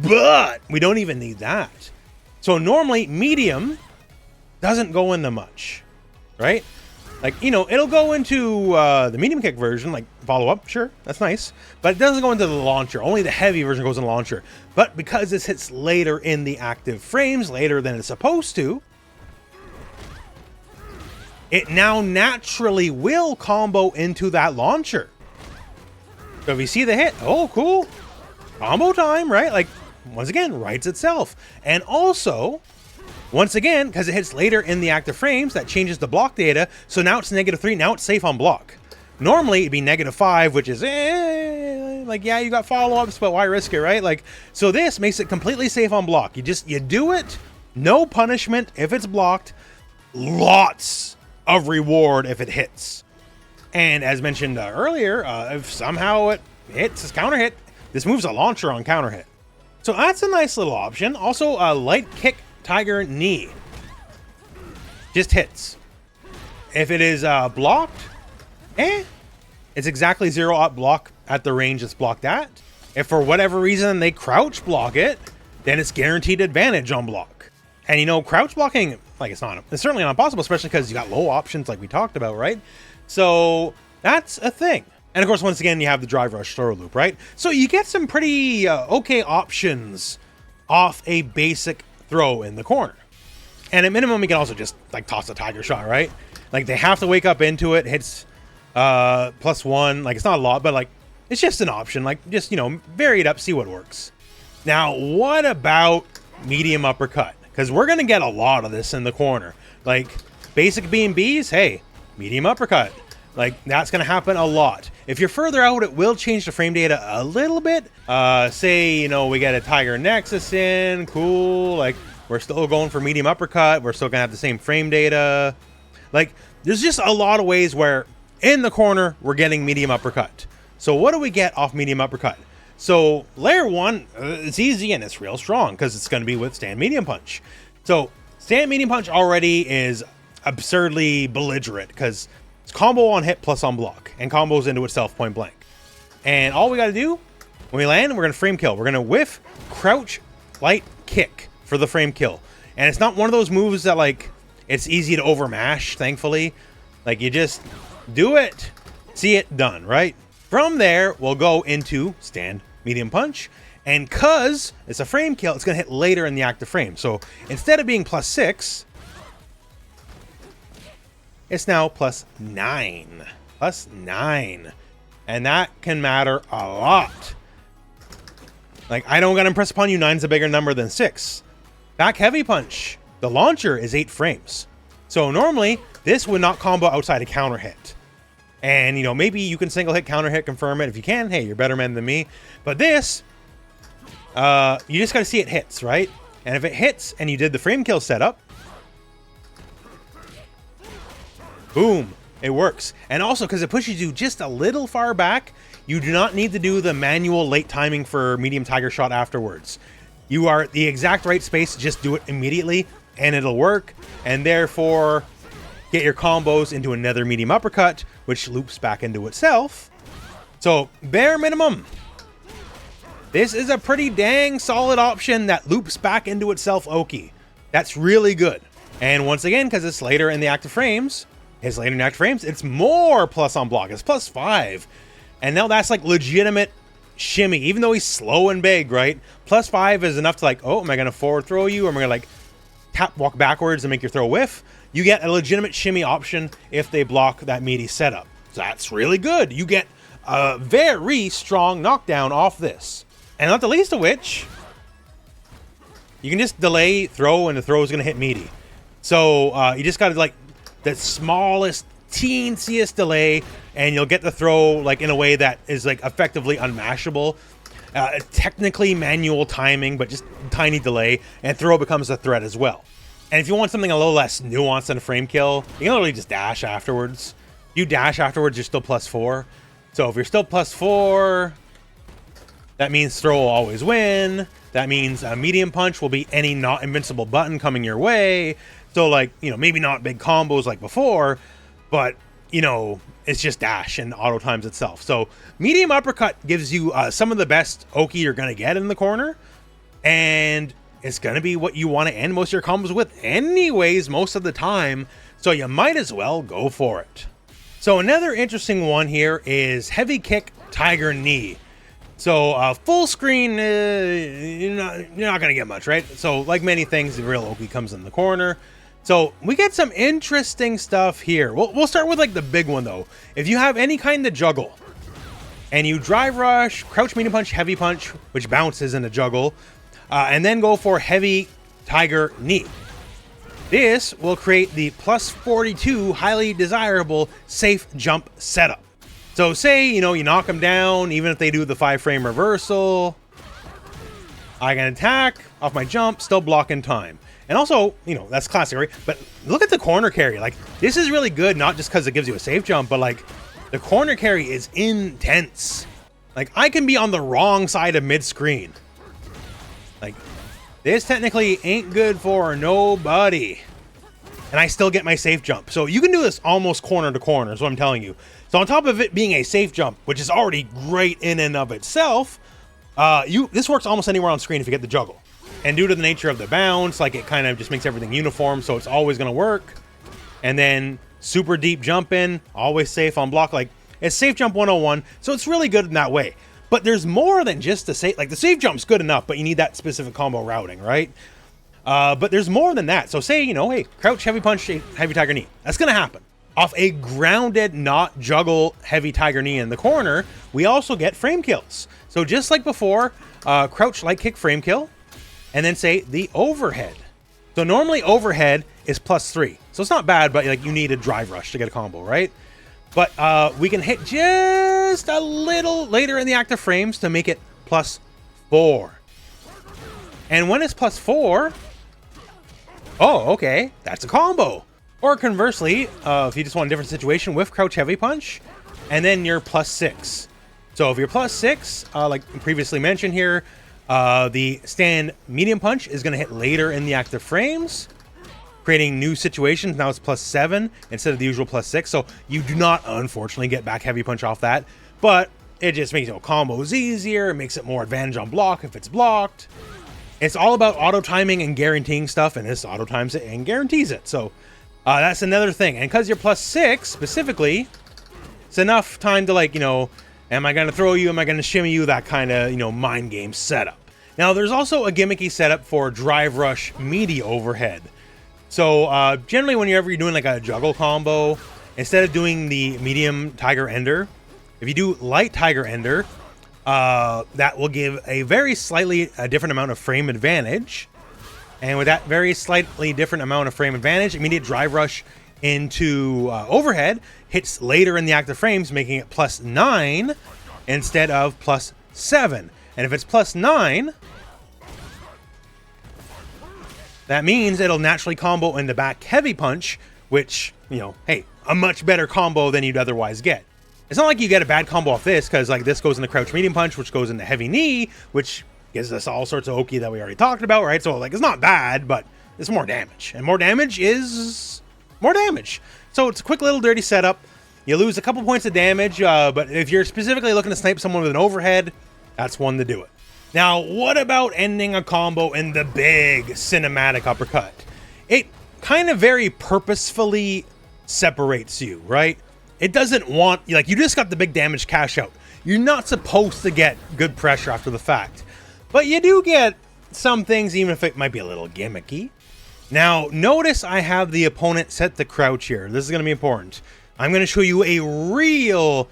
But we don't even need that. So normally medium doesn't go into much, right? Like, you know, it'll go into the medium kick version, like follow up, sure, that's nice. But it doesn't go into the launcher. Only the heavy version goes in the launcher. But because this hits later in the active frames, later than it's supposed to, it now naturally will combo into that launcher. So if you see the hit, oh, cool. Combo time, right? Like, once again, writes itself. And also, once again, because it hits later in the active frames, that changes the block data. So now it's -3. Now it's safe on block. Normally, it'd be -5, which is, like, yeah, you got follow-ups, but why risk it, right? Like, so this makes it completely safe on block. You do it, no punishment if it's blocked, lots of reward if it hits. And as mentioned earlier, if somehow it hits, it's counter hit. This move's a launcher on counter hit. So that's a nice little option. Also, a light kick Tiger Knee. Just hits. If it is blocked, it's exactly 0 up block at the range it's blocked at. If for whatever reason they crouch block it, then it's guaranteed advantage on block. And you know, crouch blocking, like it's certainly not possible, especially because you got low options like we talked about, right? So that's a thing. And of course, once again, you have the drive rush throw loop, right? So you get some pretty okay options off a basic throw in the corner. And at minimum, you can also just like toss a tiger shot, right? Like they have to wake up into it, hits +1, like it's not a lot, but like it's just an option, like just, you know, vary it up, see what works. Now, what about medium uppercut? Because we're gonna get a lot of this in the corner. Like basic B&Bs, hey, medium uppercut. Like that's gonna happen a lot. If you're further out, it will change the frame data a little bit. Say, you know, we get a Tiger Nexus in, cool, like we're still going for medium uppercut, we're still gonna have the same frame data. Like there's just a lot of ways where in the corner we're getting medium uppercut. So what do we get off medium uppercut? So layer 1, it's easy and it's real strong because it's going to be with stand medium punch. So stand medium punch already is absurdly belligerent because it's combo on hit plus on block and combos into itself point blank. And all we got to do when we land, we're going to frame kill. We're going to whiff, crouch, light, kick for the frame kill. And it's not one of those moves that like it's easy to overmash, thankfully. Like you just do it, see it done, right? From there, we'll go into stand medium punch, and cause it's a frame kill, it's gonna hit later in the active frame. So instead of being +6, it's now +9. +9. And that can matter a lot. Like, I don't gotta impress upon you, 9's a bigger number than 6. Back heavy punch, the launcher is 8 frames. So normally, this would not combo outside a counter hit. And, you know, maybe you can single hit, counter hit, confirm it. If you can, hey, you're better man than me. But this, you just got to see it hits, right? And if it hits and you did the frame kill setup, boom, it works. And also, because it pushes you just a little far back, you do not need to do the manual late timing for medium tiger shot afterwards. You are the exact right space, just do it immediately, and it'll work. And therefore, get your combos into another medium uppercut, which loops back into itself. So, bare minimum, this is a pretty dang solid option that loops back into itself Oki. That's really good. And once again, because it's later in the active frames, it's more plus on block. It's +5. And now that's like legitimate shimmy, even though he's slow and big, right? +5 is enough to like, oh, am I going to forward throw you? Or am I going to like tap walk backwards and make your throw whiff? You get a legitimate shimmy option if they block that meaty setup. So that's really good. You get a very strong knockdown off this. And not the least of which, you can just delay throw and the throw is going to hit meaty. So you just got to like the smallest, teensiest delay and you'll get the throw like in a way that is like effectively unmashable. Technically manual timing, but just tiny delay, and throw becomes a threat as well. And if you want something a little less nuanced than a frame kill, you can literally just dash afterwards. You dash afterwards, you're still +4. So if you're still +4, that means throw will always win. That means a medium punch will be any not invincible button coming your way. So like, you know, maybe not big combos like before, but, you know, it's just dash and auto times itself. So medium uppercut gives you some of the best Oki you're going to get in the corner. And it's going to be what you want to end most of your combos with anyways most of the time, so you might as well go for it. So another interesting one here is heavy kick, tiger knee. So full screen, you're not going to get much, right? So like many things, the real Oki comes in the corner. So we get some interesting stuff here. We'll start with like the big one though. If you have any kind of juggle, and you drive rush, crouch medium punch, heavy punch, which bounces in a juggle, and then go for heavy tiger knee. This will create the +42 highly desirable safe jump setup. So say, you know, you knock them down, even if they do the 5-frame reversal, I can attack off my jump, still block in time. And also, you know, that's classic, right? But look at the corner carry. Like, this is really good, not just because it gives you a safe jump, but like, the corner carry is intense. Like, I can be on the wrong side of mid-screen. Like, this technically ain't good for nobody. And I still get my safe jump. So you can do this almost corner to corner, is what I'm telling you. So on top of it being a safe jump, which is already great in and of itself, this works almost anywhere on screen if you get the juggle. And due to the nature of the bounce, like it kind of just makes everything uniform, so it's always going to work. And then super deep jump in, always safe on block. Like it's safe jump 101, so it's really good in that way. But there's more than just the safe. Like the safe jump's good enough, but you need that specific combo routing, right? But there's more than that. So say, you know, hey, crouch, heavy punch, heavy tiger knee. That's going to happen. Off a grounded, not juggle, heavy tiger knee in the corner, we also get frame kills. So just like before, crouch, light kick, frame kill. And then say the overhead. So normally overhead is +3. So it's not bad, but like you need a drive rush to get a combo, right? But we can hit just a little later in the active frames to make it +4. And when it's +4, oh, okay, that's a combo. Or conversely, if you just want a different situation with crouch heavy punch, and then you're +6. So if you're +6, like previously mentioned here, the stand medium punch is going to hit later in the active frames, creating new situations. Now it's +7 instead of the usual +6. So you do not, unfortunately, get back heavy punch off that. But it just makes, you know, combos easier. It makes it more advantage on block if it's blocked. It's all about auto timing and guaranteeing stuff. And this auto times it and guarantees it. So that's another thing. And because you're +6 specifically, it's enough time to, like, you know, am I going to throw you? Am I going to shimmy you? That kind of, you know, mind game setup. Now, there's also a gimmicky setup for drive rush meaty overhead. So generally, whenever you're doing like a juggle combo, instead of doing the medium tiger ender, if you do light tiger ender, that will give a very slightly different amount of frame advantage. And with that very slightly different amount of frame advantage, immediate drive rush into overhead hits later in the active frames, making it +9 instead of +7. And if it's +9, that means it'll naturally combo in the back heavy punch, which, you know, hey, a much better combo than you'd otherwise get. It's not like you get a bad combo off this, because like this goes into crouch medium punch, which goes into heavy knee, which gives us all sorts of oki that we already talked about, right? So like it's not bad, but it's more damage. And more damage is more damage. So it's a quick little dirty setup. You lose a couple points of damage, but if you're specifically looking to snipe someone with an overhead, that's one to do it. Now, what about ending a combo in the big cinematic uppercut? It kind of very purposefully separates you, right? It doesn't want, like, you just got the big damage cash out. You're not supposed to get good pressure after the fact. But you do get some things, even if it might be a little gimmicky. Now, notice I have the opponent set the crouch here. This is going to be important. I'm going to show you a real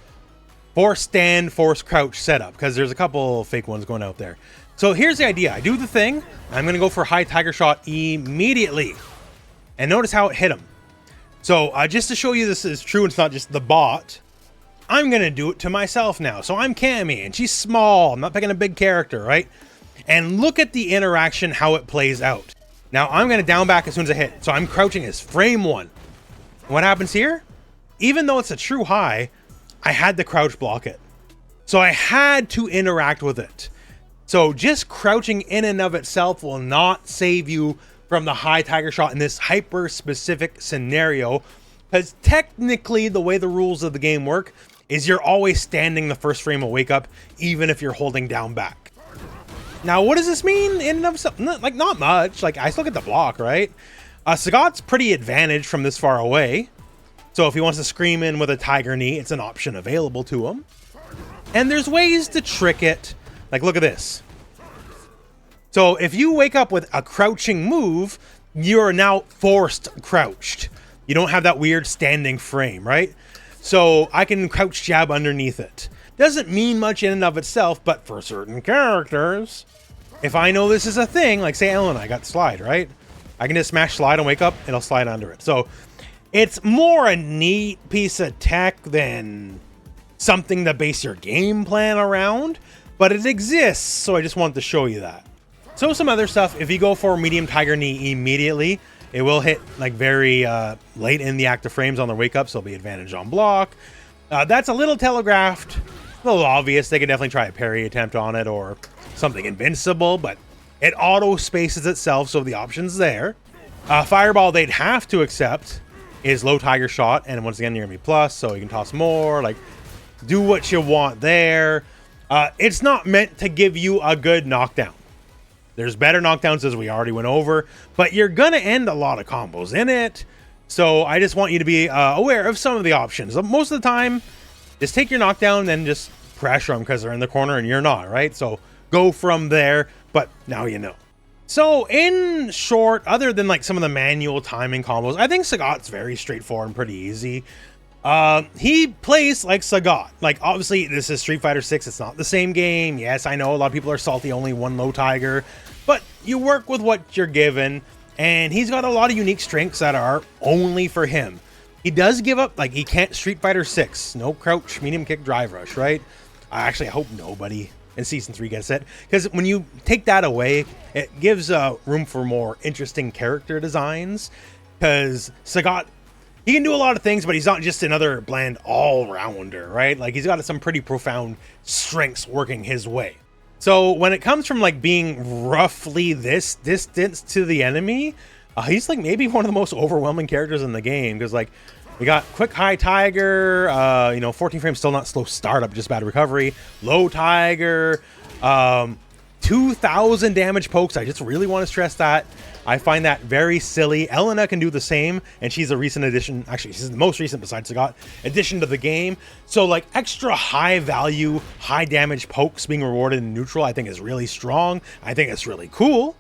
force stand, force crouch setup, because there's a couple fake ones going out there. So here's the idea. I do the thing. I'm going to go for high tiger shot immediately. And notice how it hit him. So just to show you this is true, it's not just the bot, I'm going to do it to myself now. So I'm Cammy, and she's small. I'm not picking a big character, right? And look at the interaction, how it plays out. Now I'm going to down back as soon as I hit. So I'm crouching as frame 1. What happens here? Even though it's a true high, I had to crouch block it. So I had to interact with it. So just crouching in and of itself will not save you from the high tiger shot in this hyper specific scenario, because technically the way the rules of the game work is you're always standing the first frame of wake up, even if you're holding down back. Now, what does this mean in and of itself? Like, not much. Like, I still get the block, right? Sagat's pretty advantaged from this far away. So if he wants to scream in with a tiger knee, it's an option available to him. And there's ways to trick it. Like, look at this. So if you wake up with a crouching move, you're now forced crouched. You don't have that weird standing frame, right? So I can crouch jab underneath it. Doesn't mean much in and of itself, but for certain characters, if I know this is a thing, like say Ellen, I got slide, right? I can just smash slide and wake up, it'll slide under it. So it's more a neat piece of tech than something to base your game plan around, but it exists, so I just wanted to show you that. So some other stuff, if you go for medium tiger knee immediately, it will hit like very late in the active frames on the wake up, so it'll be advantage on block. That's a little telegraphed, a little obvious. They could definitely try a parry attempt on it or something invincible, but it auto spaces itself, so the option's there. Fireball they'd have to accept is low tiger shot, and once again, you're gonna be plus, so you can toss more, like do what you want there. It's not meant to give you a good knockdown. There's better knockdowns, as we already went over, but you're gonna end a lot of combos in it. So I just want you to be aware of some of the options. Most of the time, just take your knockdown, then just pressure them because they're in the corner and you're not, right? So go from there, but now you know. So in short, other than like some of the manual timing combos, I think Sagat's very straightforward and pretty easy. He plays like Sagat. Like, obviously, this is Street Fighter 6. It's not the same game. Yes, I know a lot of people are salty, only one low tiger, but you work with what you're given, and he's got a lot of unique strengths that are only for him. He does give up, like, he can't Street Fighter 6. No crouch, medium kick, drive rush, right? Actually, I hope nobody in Season 3 gets it, because when you take that away, it gives room for more interesting character designs, because Sagat, he can do a lot of things, but he's not just another bland all-rounder, right? Like, he's got some pretty profound strengths working his way. So when it comes from like being roughly this distance to the enemy, he's like maybe one of the most overwhelming characters in the game, because like we got quick high tiger, you know, 14 frames, still not slow startup, just bad recovery, low tiger, 2,000 damage pokes. I just really want to stress that. I find that very silly. Elena can do the same, and she's a recent addition. Actually, she's the most recent besides Sagat addition to the game. So like extra high value, high damage pokes being rewarded in neutral, I think is really strong. I think it's really cool.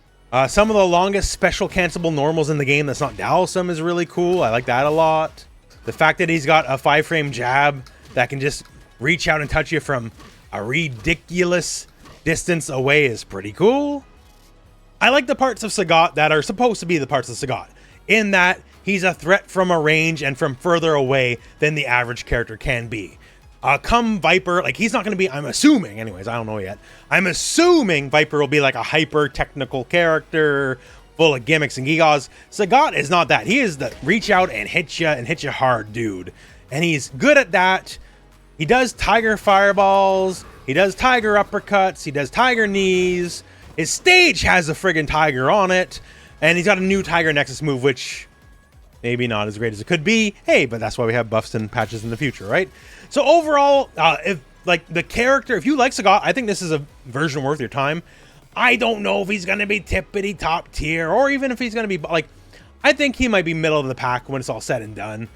Some of the longest special cancelable normals in the game that's not Dalsum is really cool. I like that a lot. The fact that he's got a 5-frame jab that can just reach out and touch you from a ridiculous distance away is pretty cool. I like the parts of Sagat that are supposed to be the parts of Sagat, in that he's a threat from a range and from further away than the average character can be. Come Viper, like he's not going to be, I'm assuming, anyways, I don't know yet. I'm assuming Viper will be like a hyper technical character full of gimmicks and gigas. Sagat is not that. He is the reach out and hit you hard dude. And he's good at that. He does tiger fireballs. He does tiger uppercuts. He does tiger knees. His stage has a friggin' tiger on it. And he's got a new tiger Nexus move, which maybe not as great as it could be. Hey, but that's why we have buffs and patches in the future, right? So overall, if like the character, if you like Sagat, I think this is a version worth your time. I don't know if he's going to be tippity top tier, or even if he's going to be like, I think he might be middle of the pack when it's all said and done.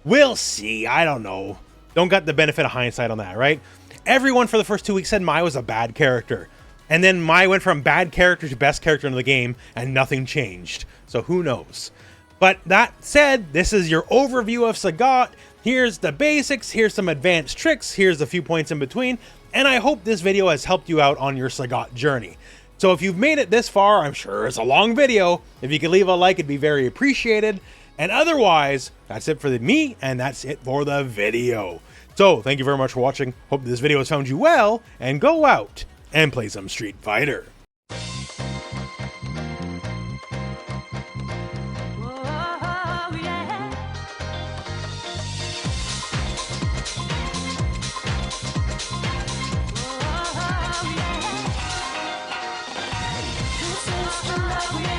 We'll see. I don't know. Don't got the benefit of hindsight on that, right? Everyone for the first 2 weeks said Mai was a bad character. And then Mai went from bad character to best character in the game, and nothing changed. So who knows? But that said, this is your overview of Sagat. Here's the basics, here's some advanced tricks, here's a few points in between, and I hope this video has helped you out on your Sagat journey. So if you've made it this far, I'm sure it's a long video. If you could leave a like, it'd be very appreciated. And otherwise, that's it for me, and that's it for the video. So thank you very much for watching. Hope this video has found you well, and go out and play some Street Fighter. Yeah.